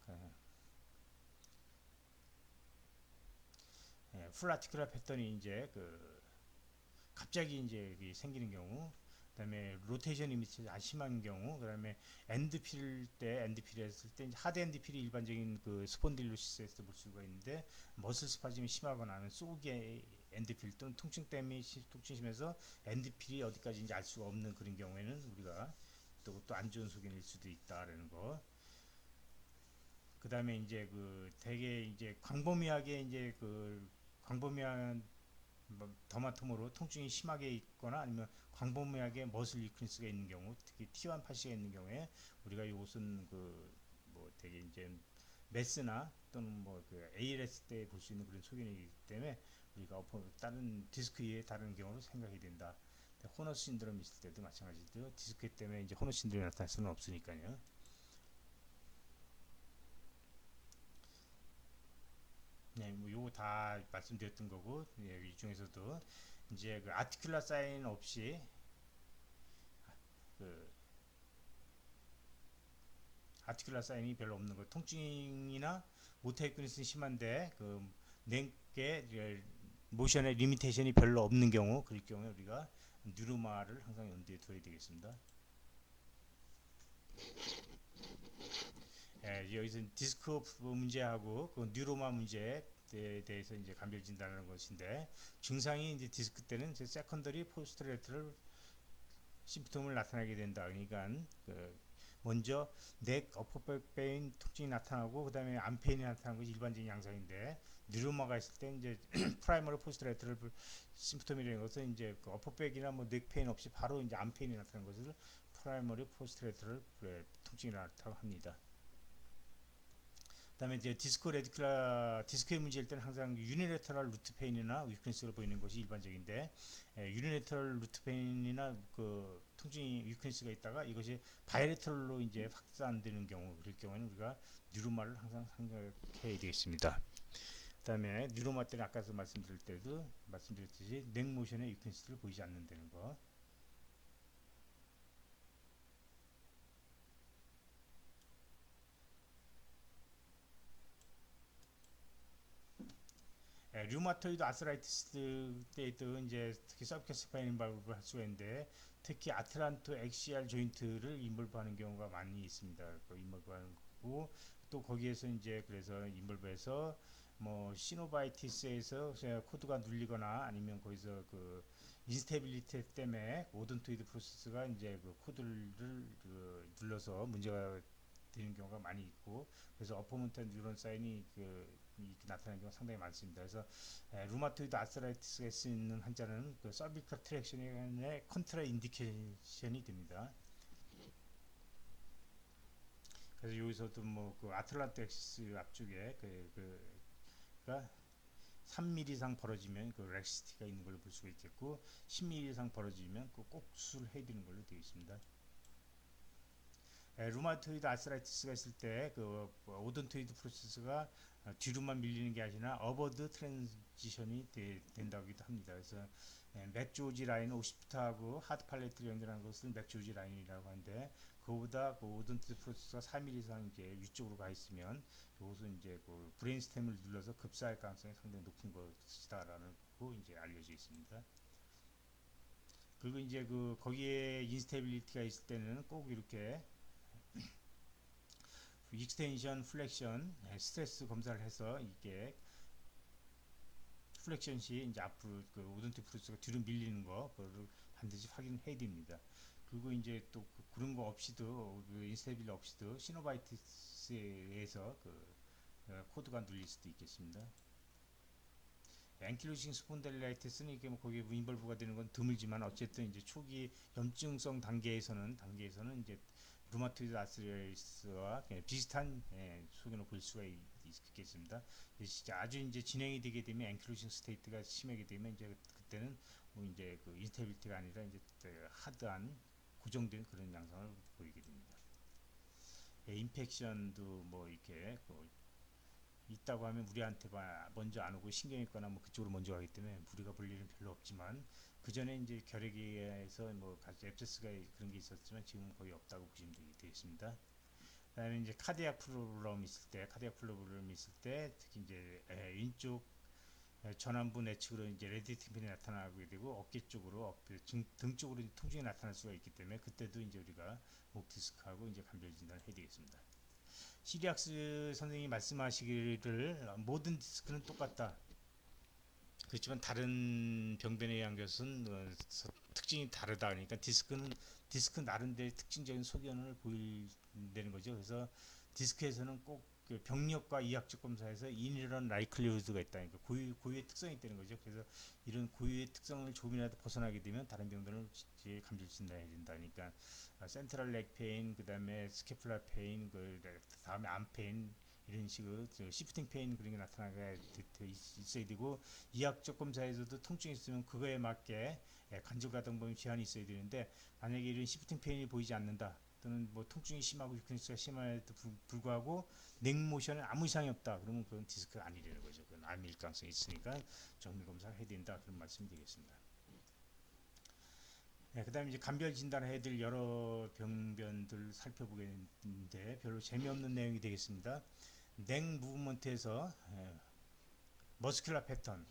풀 아티큘러 패턴이 이제 갑자기 이제 생기는 경우, 그다음에 로테이션 이미지 안 심한 경우, 그다음에 엔드필 했을 때 하드 엔드필이 일반적인 그 스폰딜로시스에서 볼 수가 있는데 머슬 스파즘이 심하거나 하면 속의 엔드필 또는 통증 때문에 통증 심해서 엔드필이 어디까지인지 알 수가 없는 그런 경우에는 우리가 또 안 좋은 소견일 수도 있다라는 거. 그다음에 이제 되게 이제 광범위하게 이제 광범위한 더마토모로 통증이 심하게 있거나 아니면 광범위하게 머슬 위크니스가 있는 경우, 특히 T1 파시가 있는 경우에 우리가 이것은 뭐 되게 이제 메스나 또는 ALS 때 볼 수 있는 그런 소견이기 때문에 우리가 다른 디스크의 다른 경우로 생각해야 된다. 호너 신드롬 있을 때도 마찬가지죠. 디스크 때문에 이제 호너 신드롬이 나타날 수는 없으니까요. 네, 뭐 요거 다 말씀드렸던 거고, 이 중에서도 이제 아티큘라 사인 없이 그 아티큘라 사인이 별로 없는 거, 통증이나 모타이크니스는 심한데 넥의 모션의 리미테이션이 별로 없는 경우, 그럴 경우에 우리가 뉴로마를 항상 염두에 둬야 되겠습니다. 여기서 디스크 문제하고 뉴로마 문제에 대해서 이제 감별 진단하는 것인데, 증상이 이제 디스크 때는 이제 세컨더리 포스트레트럴 심프톰을 나타나게 된다. 그러니까 먼저 넥 어퍼백 페인 통증이 나타나고 그다음에 암페인이 나타나는 것이 일반적인 양상인데, 뉴로마가 있을 때 이제 프라이머리 포스트레트럴 심프톰이라는 것은 이제 어퍼백이나 뭐 넥 페인 없이 바로 이제 암페인이 나타나는 것을 프라이머리 포스트레터럴 통증이 나타나고 합니다. 그다음에 이제 디스크의 문제일 때는 항상 유니레터럴 루트 페인이나 위크니스가 보이는 것이 일반적인데, 유니레터럴 루트 페인이나 그 통증이 위크니스가 있다가 이것이 바이레터럴로 이제 확산되는 경우, 그럴 경우에는 우리가 뉴로마를 항상 생각해야 되겠습니다. 그다음에 뉴로마 때는 아까서 말씀드렸듯이 넥 모션의 위크니스를 보이지 않는다는 거. 류마토이드 아스라이티스 때도 이제 특히 서브캐스파인 인발브를 할 수가 있는데, 특히 아틀란토 엑시알 조인트를 인볼브하는 경우가 많이 있습니다. 그 인볼브하는 거고, 또 거기에서 이제 그래서 인볼브해서 뭐 시노바이티스에서 코드가 눌리거나 아니면 거기서 그 인스테빌리티 때문에 오돈토이드 프로세스가 이제 그 코드를 눌러서 문제가 되는 경우가 많이 있고, 그래서 어퍼먼트 뉴런 사인이 이렇게 나타나는 경우가 상당히 많습니다. 그래서 루마토이드 아스라이티스가 있는 환자는 그 서비컬 트랙션의 컨트라 인디케이션이 됩니다. 그래서 여기서도 뭐 그 아틀란트 엑시스 앞쪽에 그가 3mm 이상 벌어지면 그 렉시티가 있는 걸로 볼 수가 있겠고, 10mm 이상 벌어지면 꼭 수술을 해야 되는 걸로 되어 있습니다. 루마토이드 아스라이티스가 있을 때 그 오돈토이드 프로세스가 뒤로만 밀리는 게 아니라 어버드 트랜지션이 된다고도 합니다. 그래서 맥조지 라인 오시프트하고 하드 팔레트를 연결하는 것을 맥조지 라인이라고 하는데, 그거보다 그 오돈토이드 프로세스가 3mm 이상 이제 위쪽으로 가 있으면 이것은 이제 그 브레인스템을 눌러서 급사할 가능성이 상당히 높은 것이다라는 거 이제 알려져 있습니다. 그리고 이제 그 거기에 인스테빌리티가 있을 때는 꼭 이렇게 익스텐션, 플렉션, 스트레스 검사를 해서 이게 플렉션 시 이제 앞으로 그 오돈토 프로세스가 뒤로 밀리는 거 그거를 반드시 확인해야 됩니다. 그리고 이제 또 그런 거 없이도 그 인스테빌 없이도 시노바이티스에 의해서 코드가 눌릴 수도 있겠습니다. 앵킬로징 스폰딜라이티스는 이게 뭐 거기에 인벌브가 되는 건 드물지만 어쨌든 이제 초기 염증성 단계에서는 이제 루마토이드 아스라이티스와 비슷한 소견을 볼 수가 있겠습니다. 진짜 아주 이제 진행이 되게 되면 앵킬로징 스테이트가 심하게 되면 이제 그때는 뭐 이제 그 인스테빌리티가 아니라 이제 하드한 고정된 그런 양상을 보이게 됩니다. 인펙션도 뭐 이렇게 있다고 하면 우리한테 먼저 안 오고 신경외과나 뭐 그쪽으로 먼저 가기 때문에 우리가 볼 일은 별로 없지만, 그 전에 이제 결핵에서 뭐 앱세스가 그런 게 있었지만 지금 거의 없다고 보시면 되겠습니다. 그다음에 이제 카디악 프로블럼 있을 때 특히 이제 왼쪽 전완부 내측으로 이제 레디팅핀이 나타나게 되고 어깨 쪽으로 등 쪽으로 통증이 나타날 수가 있기 때문에 그때도 이제 우리가 목 디스크하고 이제 감별 진단을 해야 되겠습니다. 시리악스 선생님이 말씀하시기를 모든 디스크는 똑같다. 그렇지만 다른 병변에 의한 것은 특징이 다르다. 그러니까 디스크 나름대로 특징적인 소견을 보이는 거죠. 그래서 디스크에서는 꼭그 병력과 이학적 검사에서 인이런 라이클리후드가 있다. 그러니까 고유의 특성이 있다는 거죠. 그래서 이런 고유의 특성을 조금이라도 벗어나게 되면 다른 병들을 감별 진단해야 된다. 그러니까 센트럴 렉 페인, 그다음에 스캐플라 페인, 그다음에 암 페인 이런 식으로 시프팅 페인 그런 게 나타나게 있어야 되고, 이학적 검사에서도 통증이 있으면 그거에 맞게 관절 가동범위 제한이 있어야 되는데, 만약에 이런 시프팅 페인이 보이지 않는다 또는 뭐 통증이 심하고 위크니스가 심함에도 불구하고 넥모션에 아무 이상이 없다, 그러면 그건 디스크가 아니라는 거죠. 그건 암일 가능성이 있으니까 정밀 검사를 해야 된다, 그런 말씀이 되겠습니다. 그 다음에 이제 감별 진단을 해야 될 여러 병변들 살펴보겠는데 별로 재미없는 내용이 되겠습니다. 넥 무브먼트에서 머스큘라 패턴,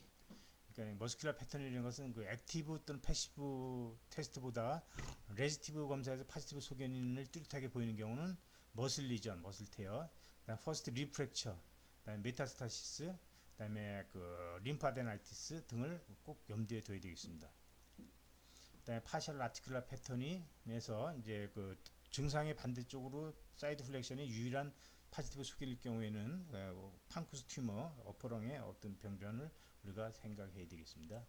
그러니까 머스큘라 패턴이라는 것은 그 액티브 또는 패시브 테스트보다 레지티브 검사에서 파지티브 소견을 뚜렷하게 보이는 경우는 머슬 리전, 머슬 테어, 그다음 퍼스트 리프랙처, 그다음에 메타스타시스, 그다음에 그 림파데나이티스 등을 꼭 염두에 둬야 되겠습니다. 그다음에 파셜 아티큘라 패턴이에서 이제 그 증상의 반대쪽으로 사이드 플렉션이 유일한 파지티브 소견일 경우에는 판쿠스 튜머, 어퍼렁의 어떤 병변을 우리가 생각해야 되겠습니다.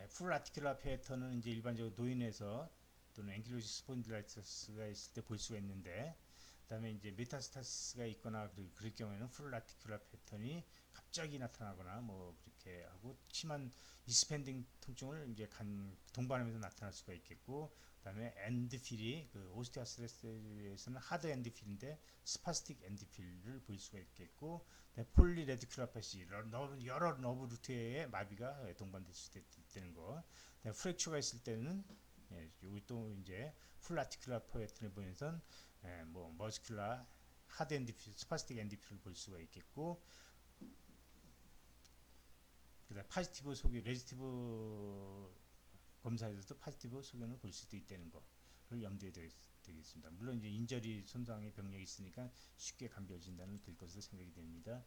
풀 아티큘라 패턴은 이제 일반적으로 노인에서 또는 앵킬로직 스폰딜라이티스가 있을 때 볼 수가 있는데, 그다음에 이제 메타스타시스가 있거나 그럴 경우에는 풀 아티큘라 패턴이 갑자기 나타나거나 뭐 그렇게 하고 심한 이스펜딩 통증을 이제 동반하면서 나타날 수가 있겠고, 그다음에 엔드필이 그 오스티오아스레스에서는 하드 엔드필인데 스파스틱 엔드필을 볼 수가 있겠고, 폴리레디큘라파시 여러 너브 루트의 마비가 동반될 수 있다는 거. 프랙처가 있을 때는 여기 또 이제 풀 아티큘라 패턴을 보면서 뭐 머스큘라 하드 엔디필, 스파스틱 엔디필을 볼 수가 있겠고, 그다음 파지티브 소견, 레지티브 검사에서도 파지티브 소견을 볼 수도 있다는 거를 염두에 되겠습니다. 물론 이제 인저리 손상의 병력이 있으니까 쉽게 감별 진단은 될 것으로 생각이 됩니다.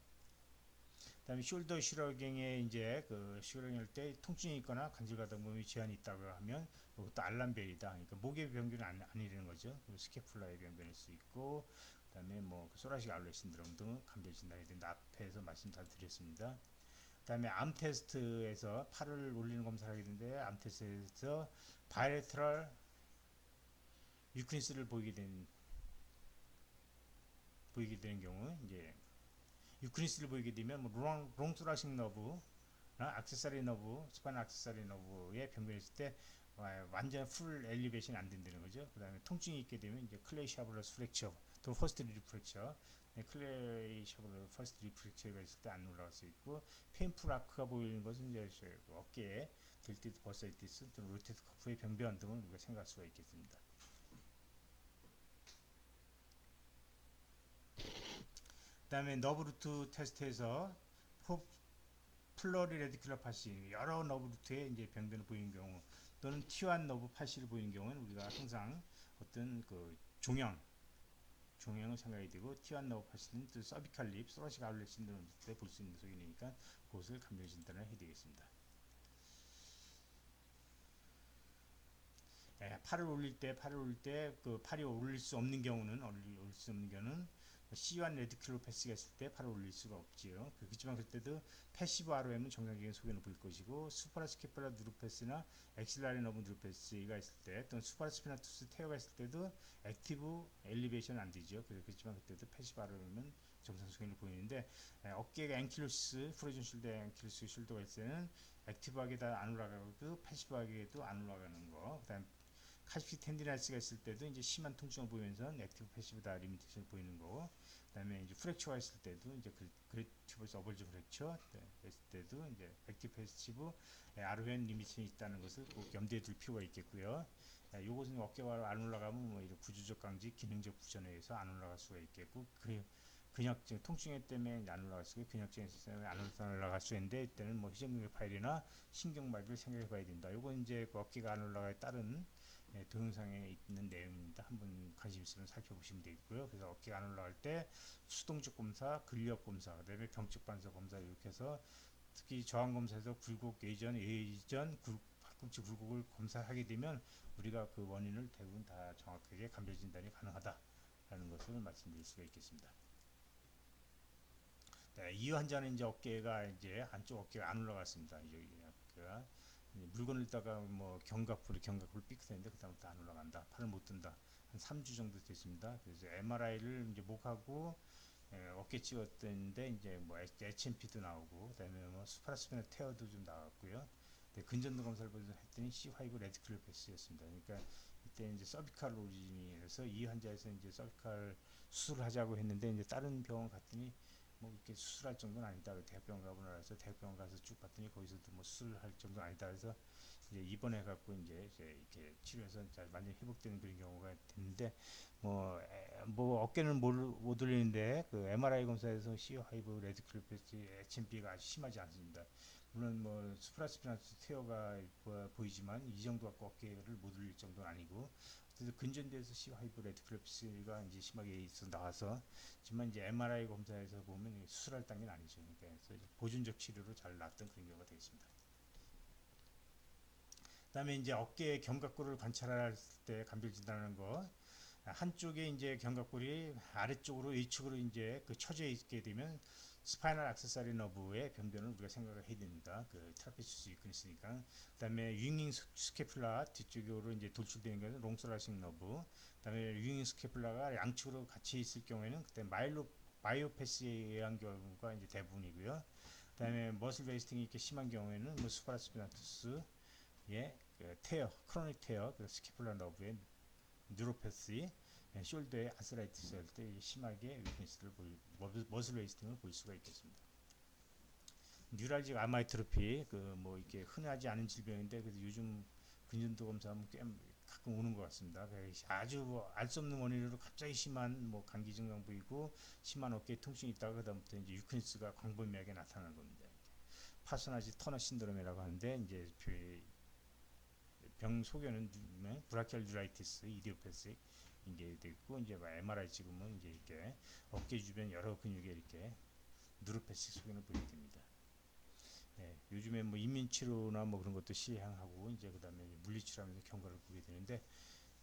그다음에 숄더 슈러갱에 이제 그 슈러갱 할때 통증이 있거나 관절가동범위 제한이 있다고 하면 그것도 알람벨이다. 그러니까 목의 병균은 아니라는 거죠. 그리고 스캐풀라의 병균일 수 있고, 그다음에 뭐 소라식 아울렛 신드롬 등 감별 진단이 된다. 앞에서 말씀 다 드렸습니다. 그다음에 암 테스트에서 팔을 올리는 검사를 하게 되는데, 암 테스트에서 바이레트럴 유크린스를 보이게 되는 경우, 이제 유크린스를 보이게 되면 뭐 롱토라식 너브, 액세서리 너브, 스파인 액세서리 너브의 병변이 있을 때 완전 풀 엘리베이션이 안 된다는 거죠. 그 다음에 통증이 있게 되면 이제 클레이 샤블러스 프랙처, 또 퍼스트 리프랙처, 클레이 샤블러 퍼스트 리프랙처가 있을 때 안 올라갈 수 있고, 페인풀 아크가 보이는 것은 이제 어깨에 델티드 버사이티스, 또 로테트 커프의 병변 등을 우리가 생각할 수가 있겠습니다. 그 다음에 너브루트 테스트에서 플러리 레디큘러 파시, 여러 너브 루트에 이제 병변을 보이는 경우, 또는 T1 너브 파시를 보이는 경우는 우리가 항상 어떤 그 종양을 생각이 되고, T1 너브 파시는 또 서비칼 립, 소라식 아울렛 신드롬 때 볼 수 있는 소견이니까 그것을 감별 진단을 해야 되겠습니다. 팔을 올릴 때 그 팔이 올릴 수 없는 경우는 C1 레디큘러 패스가 있을 때 팔을 올릴 수가 없지요. 그렇지만 그때도 패시브 ROM은 정상적인 소견을 보일 것이고, 수파라스케플라 누르패스나 엑실라리 너브 누르패스가 있을 때, 또는 수파라스피나투스 테어가 있을 때도 액티브 엘리베이션 안 되죠. 그렇지만 그때도 패시브 ROM은 정상 소견을 보이는데, 어깨가 앵킬로시스, 프로전 숄더 앵킬로시스 숄더가 있을 때는 액티브하게 다 안 올라가고 패시브하게도 안 올라가는 거. 그다음 카시피 텐디나이스가 있을 때도 이제 심한 통증을 보이면서 액티브 패시브 다 리미테이션을 보이는 거고, 그다음에 이제 프랙처가 있을 때도 이제 그레티브스 어벌즈 프랙처 했을 때도 이제 액티브 패시브 RON 리미테이션이 있다는 것을 꼭 염두에 둘 필요가 있겠고요. 요것은 어깨가 안 올라가면 뭐 이런 구조적 강지, 기능적 부전에 의해서 안 올라갈 수가 있겠고, 근육증, 통증에 때문에 안 올라갈 수 있고, 근육증에 때문에 안 올라갈 수 있는데, 이때는 뭐 희전근개 파일이나 신경마비를 생각해 봐야 된다. 요건 이제 그 어깨가 안 올라가에 따른 동영상에 있는 내용입니다. 한번 관심 있으면 살펴보시면 되겠고요. 그래서 어깨가 안 올라갈 때 수동적 검사, 근력 검사, 그다음에 병적 반사 검사 이렇게 해서, 특히 저항 검사에서 굴곡 예전 팔꿈치 굴곡을 검사하게 되면 우리가 그 원인을 대부분 다 정확하게 감별 진단이 가능하다라는 것을 말씀드릴 수가 있겠습니다. 네, 이 환자는 이제 어깨가 이제 한쪽 어깨가 안 올라갔습니다. 여기 어깨가 물건을 다가 뭐 견갑골을 삐끗했는데 그다음부터 안 올라간다. 팔을 못 든다. 한 3주 정도 됐습니다. 그래서 MRI를 이제 목하고 어깨 찍었는데 이제 뭐 HMP도 나오고, 그다음에 뭐 스파라스피나 테어도 좀 나왔고요. 근전도 검사를 했더니 C5 레디큘러 패스였습니다. 그러니까 이때 이제 서비칼 오리진이라서 이 환자에서 이제 서비칼 수술을 하자고 했는데, 이제 다른 병원 갔더니 뭐 이렇게 수술할 정도는 아니다. 대학병원 가보라 해서 대학병원 가서 쭉 봤더니 거기서도 뭐 수술할 정도는 아니다. 그래서 이제 입원해 갖고 이제 이렇게 치료해서 완전히 회복되는 그런 경우가 됐는데, 뭐 어깨는 못 올리는데 그 MRI 검사에서 C5 레디큘러 패스 HMP가 아주 심하지 않습니다. 물론 뭐 수프라스피나투 테어가 보이지만 이 정도 갖고 어깨를 못 올릴 정도는 아니고, 그래서 근전대에서 C5 레디큘러피스가 이제 심하게 있어 나와서, 하지만 이제 MRI 검사에서 보면 수술할 단계는 아니죠. 그러니까 그래서 보존적 치료로 잘 낫던 그런 경우가 되겠습니다. 그다음에 이제 어깨의 견갑골을 관찰할 때 감별 진단하는 거, 한쪽에 이제 견갑골이 아래쪽으로 H축으로 이제 그 처져 있게 되면 스파이널 액세서리 너브의 병변을 우리가 생각을 해야 됩니다. 그 트라페치우스 위크니스니까. 그다음에 윙잉 스케플라 뒤쪽으로 이제 돌출되는 것은 롱소라식 너브. 그다음에 윙잉 스케플라가 양측으로 같이 있을 경우에는 그때 마이오패스에 의한 경우가 이제 대부분이고요. 그다음에 머슬 웨이스팅이 이렇게 심한 경우에는 뭐 수파라스피나투스의 그 테어, 크로닉 테어, 그 스케플라 너브의 뉴로패시, 숄더의 아스라이티스 할 때 심하게 위크니스를 머슬 웨이스팅을 볼 수가 있겠습니다. 뉴랄직 아마이트로피 그 뭐 이렇게 흔하지 않은 질병인데 그래도 요즘 근전도 검사하면 꽤 가끔 오는 것 같습니다. 아주 알 수 없는 원인으로 갑자기 심한 뭐 감기 증상 보이고 심한 어깨 통증이 있다가 그다음부터 이제 위크니스가 광범위하게 나타나는 겁니다. 파소나지 터너 신드롬이라고 하는데 이제 병 소견은 브라키얼 뉴라이티스, 이디오패스 이게 있고 이제 MRI 찍으면 이제 이렇게 어깨 주변 여러 근육에 이렇게 누르패스 소견을 보이게 됩니다. 예, 요즘에 뭐 인민치료나 뭐 그런 것도 시행하고 이제 그다음에 물리치료하면서 경과를 보게 되는데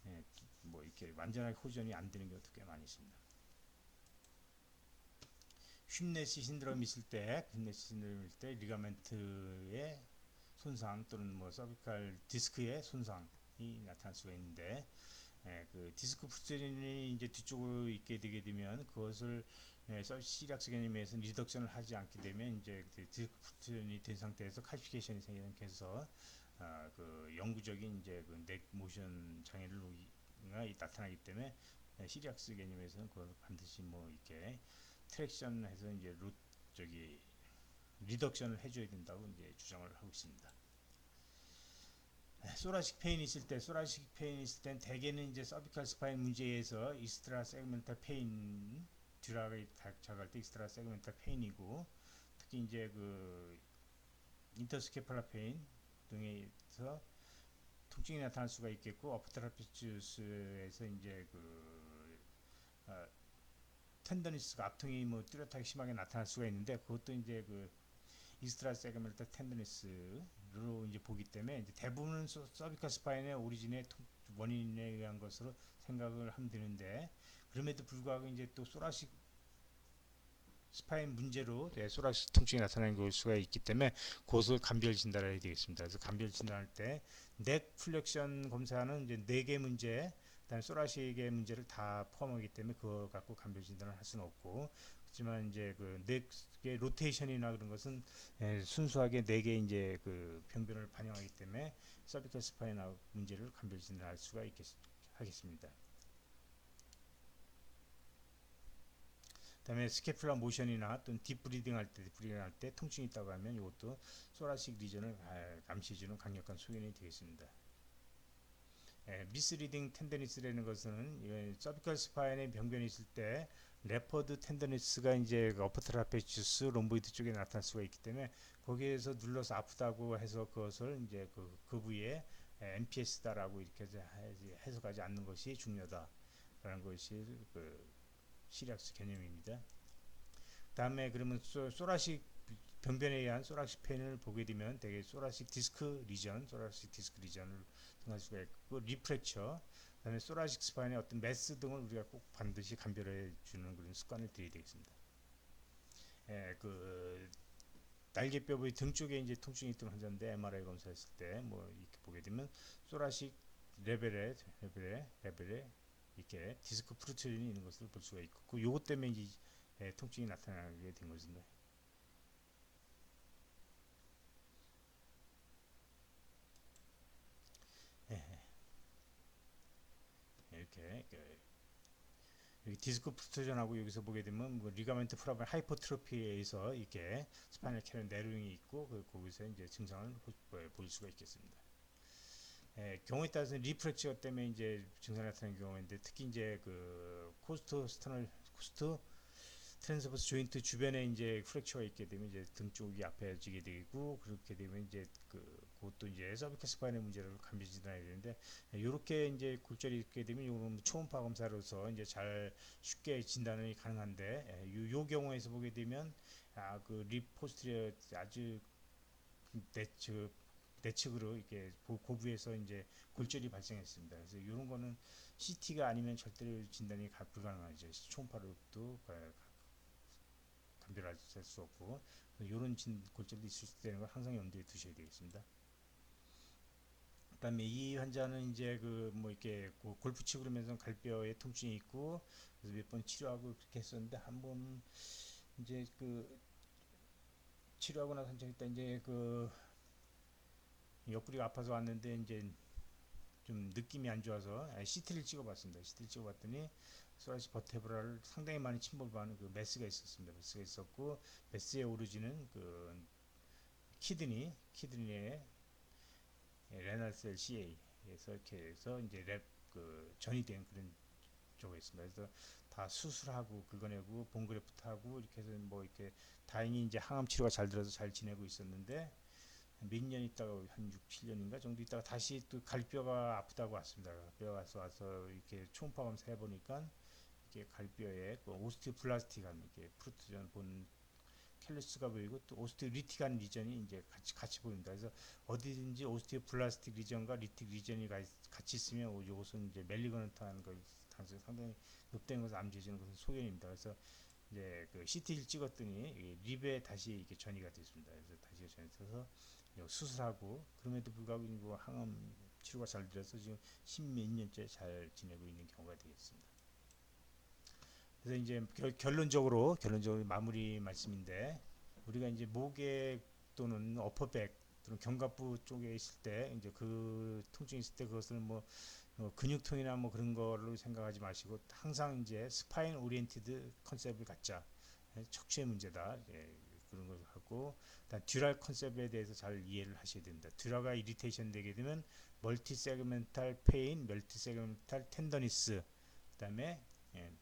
예, 뭐 이렇게 완전하게 호전이 안 되는 경우도 꽤 많이 있습니다. 휜네시 신드롬 있을 때, 리가멘트의 손상 또는 뭐 서비칼 디스크의 손상이 나타날 수가 있는데 예, 그 디스크 프트린이 이제 뒤쪽으로 있게 되게 되면 그것을 시리악스 개념에서 리덕션을 하지 않게 되면 이제 그 디스크 프트린이 된 상태에서 칼피케이션이 생기는 해서 그 영구적인 이제 그 넥 모션 장애를 나타나기 때문에 시리악스 개념에서는 그걸 반드시 뭐 이렇게 트랙션해서 이제 저기 리덕션을 해줘야 된다고 이제 주장을 하고 있습니다. 소라식 페인이 있을 때, 소라식 페인이 있을 땐 대개는 이제 서비컬 스파인 문제에서 익스트라 세그멘탈 페인, 듀라가 작할 때 익스트라 세그멘탈 페인이고, 특히 이제 그 인터스케팔라 페인 등에서 통증이 나타날 수가 있겠고, 어프트라피추스에서 이제 그 텐더니스가 앞통이 뭐 뚜렷하게 심하게 나타날 수가 있는데, 그것도 이제 그 익스트라 세그멘탈 텐더니스로 이제 보기 때문에 이제 대부분은 서비컬 스파인의 오리진의 원인에 의한 것으로 생각을 하면 되는데 그럼에도 불구하고 이제 또 소라식 스파인 문제로 소라식 통증이 나타나는 수가 있기 때문에 그것을 감별 진단을 해야 되겠습니다. 그래서 감별 진단할 때 넥 플렉션 검사는 이제 4개 문제 그다음에 소라식의 문제를 다 포함하기 때문에 그거 갖고 감별 진단을 할 수는 없고 그렇지만 이제 그 넥의 로테이션이나 그런 것은 순수하게 4개 이제 그 병변을 반영하기 때문에 서비컬 스파인 문제를 감별 진단할 수가 하겠습니다. 그다음에 스케플라 모션이나 또는 딥브리딩 할 때 통증이 있다고 하면 이것도 소라식 리전을 감시해주는 강력한 소견이 되겠습니다. 미스리딩 텐더니스라는 것은 서비컬 스파인의 병변이 있을 때 레퍼드 텐더니스가 이제 어퍼 트라페치우스 롬보이드 쪽에 나타날 수가 있기 때문에 거기에서 눌러서 아프다고 해서 그것을 이제 그 부위에 NPS다라고 이렇게 해석하지 않는 것이 중요하다라는 것이 그 시리악스 개념입니다. 다음에 그러면 소라식 병변에 의한 소라식 페인을 보게 되면 되게 소라식 디스크 리전을 생각할 수가 있고 리프랙처 그다음에 소라식 스파인의 어떤 메스 등을 우리가 꼭 반드시 감별해 주는 그런 습관을 들여야 되겠습니다. 그 날개뼈 부위 등 쪽에 이제 통증이 있던 환자인데 MRI 검사했을 때 뭐 이렇게 보게 되면 소라식 레벨에 이렇게 디스크 프루트린이 있는 것을 볼 수가 있고 그 요것 때문에 이제 통증이 나타나게 된 것입니다. 이렇게 여기 디스크 프루트전하고 여기서 보게 되면 뭐 리가멘트 프라벤 하이퍼트로피에 의해서 이렇게 스파이널 캐런 내루잉이 있고 거기서 이제 증상을 볼 수가 있겠습니다. 경우에 따라서 리프렉처 때문에 이제 증상이 나타나는 경우인데 특히 이제 그 코스트 트랜스버스 조인트 주변에 이제 프랙처가 있게 되면 이제 등 쪽이 아파지게 되고 그렇게 되면 이제 그것도 이제 서비컬 스파인의 문제를 감별 진단해야 되는데 이렇게 이제 골절이 있게 되면 이거는 초음파 검사로서 이제 잘 쉽게 진단이 가능한데 요 경우에서 보게 되면 그 리포스트리어 아주 내측으로 이렇게 고부에서 이제 골절이 발생했습니다. 그래서 이런 거는 CT가 아니면 절대로 진단이 불가능하죠. 초음파로도 감별할 수 없고 이런 골절도 있을 수 있다는 걸 항상 염두에 두셔야 되겠습니다. 그다음에 이 환자는 이제 그 뭐 이렇게 골프 치고 그러면서 갈뼈에 통증이 있고 그래서 몇 번 치료하고 그렇게 했었는데 한 번 이제 그 치료하고 나서 한참 있다 이제 그 옆구리가 아파서 왔는데 이제 좀 느낌이 안 좋아서 CT를 찍어봤습니다. CT를 찍어봤더니 소라시 버테브라를 상당히 많이 침범하는 그 메스가 있었습니다. 메스가 있었고 메스에 오르지는 그 키드니에 레날셀 CA에서 이렇게 해서 이제 그 전이 된 그런 쪽에 있습니다. 그래서 다 수술하고 긁어내고 본그래프트하고 이렇게 해서 뭐 이렇게 다행히 이제 항암 치료가 잘 들어서 잘 지내고 있었는데 몇 년 있다가 한 6, 7년인가 정도 있다가 다시 또 갈뼈가 아프다고 왔습니다. 뼈가 와서 이렇게 초음파검사 해보니까 이게 갈뼈에 그 오스티오블라스틱한 이렇게 프루트전 본 캘루스가 보이고 또 오스티오리틱한 리전이 이제 같이 보입니다. 그래서 어디든지 오스티오블라스틱 리전과 리틱 리전이 같이 있으면 이것은 이제 멜리그넌트한 걸 가능성이 상당히 높다는 것을 암시해주는 것은 소견입니다. 그래서 이제 그 CT를 찍었더니 립에 다시 이게 전이가 됐습니다. 그래서 다시 전이돼서 수술하고 그럼에도 불구하고 뭐 항암 치료가 잘 돼서 지금 십몇 년째 잘 지내고 있는 경우가 되겠습니다. 그래서 이제 결론적으로 마무리 말씀인데 우리가 이제 목에 또는 어퍼백 또는 견갑부 쪽에 있을 때 이제 그 통증이 있을 때 그것을 뭐 근육통이나 뭐 그런 걸로 생각하지 마시고 항상 이제 스파인 오리엔티드 컨셉을 갖자. 척추의 문제다. 예, 그런 걸 갖고 일단 듀랄 컨셉에 대해서 잘 이해를 하셔야 됩니다. 듀라가 이리테이션 되게 되면 멀티 세그멘탈 페인, 멀티 세그멘탈 텐더니스 그다음에 예,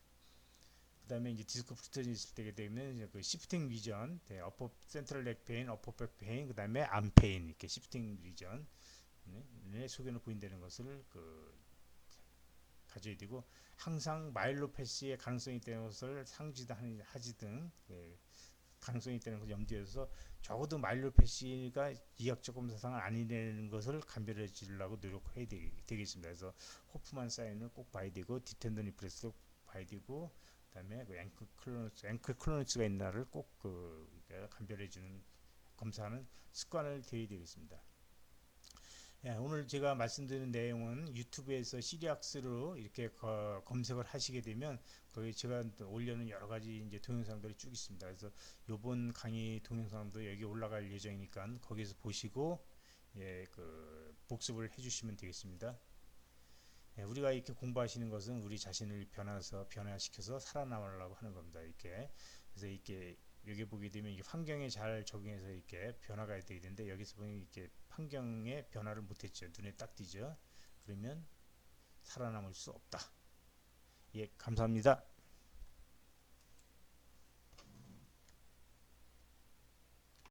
그다음에 이제 디스크 프루트전이 있을 때게 되면 이제 그 시프팅 리전, 어퍼 센트럴 렉 페인, 어퍼 백 페인, 그다음에 암 페인 이렇게 시프팅 리전의 소견을 보인다는 것을 가져야 되고 항상 마일로패시의 가능성이 있다는 것을 하지든 가능성이 있다는 것을 염두에 서 적어도 마일로패시가 이학적 검사상 아니라는 것을 감별해 주려고 노력해야 되겠습니다. 그래서 호프만 사인을 꼭 봐야 되고 디텐던 리프레스도 봐야 되고 그다음에 그 앵클 클로너스가 있나를 꼭 감별해 주는 검사하는 습관을 들여야 되겠습니다. 예, 오늘 제가 말씀드린 내용은 유튜브에서 시리악스로 이렇게 검색을 하시게 되면 거기 제가 올려놓은 여러 가지 이제 동영상들이 쭉 있습니다. 그래서 이번 강의 동영상도 여기 올라갈 예정이니까 거기서 보시고 예, 복습을 해주시면 되겠습니다. 예, 우리가 이렇게 공부하시는 것은 우리 자신을 변화시켜서 살아남으려고 하는 겁니다. 이렇게 그래서 이렇게 여기 보게 되면 이 환경에 잘 적응해서 이렇게 변화가 되야 되는데 여기서 보면 이렇게 환경에 변화를 못했죠. 눈에 딱 띄죠. 그러면 살아남을 수 없다. 예, 감사합니다.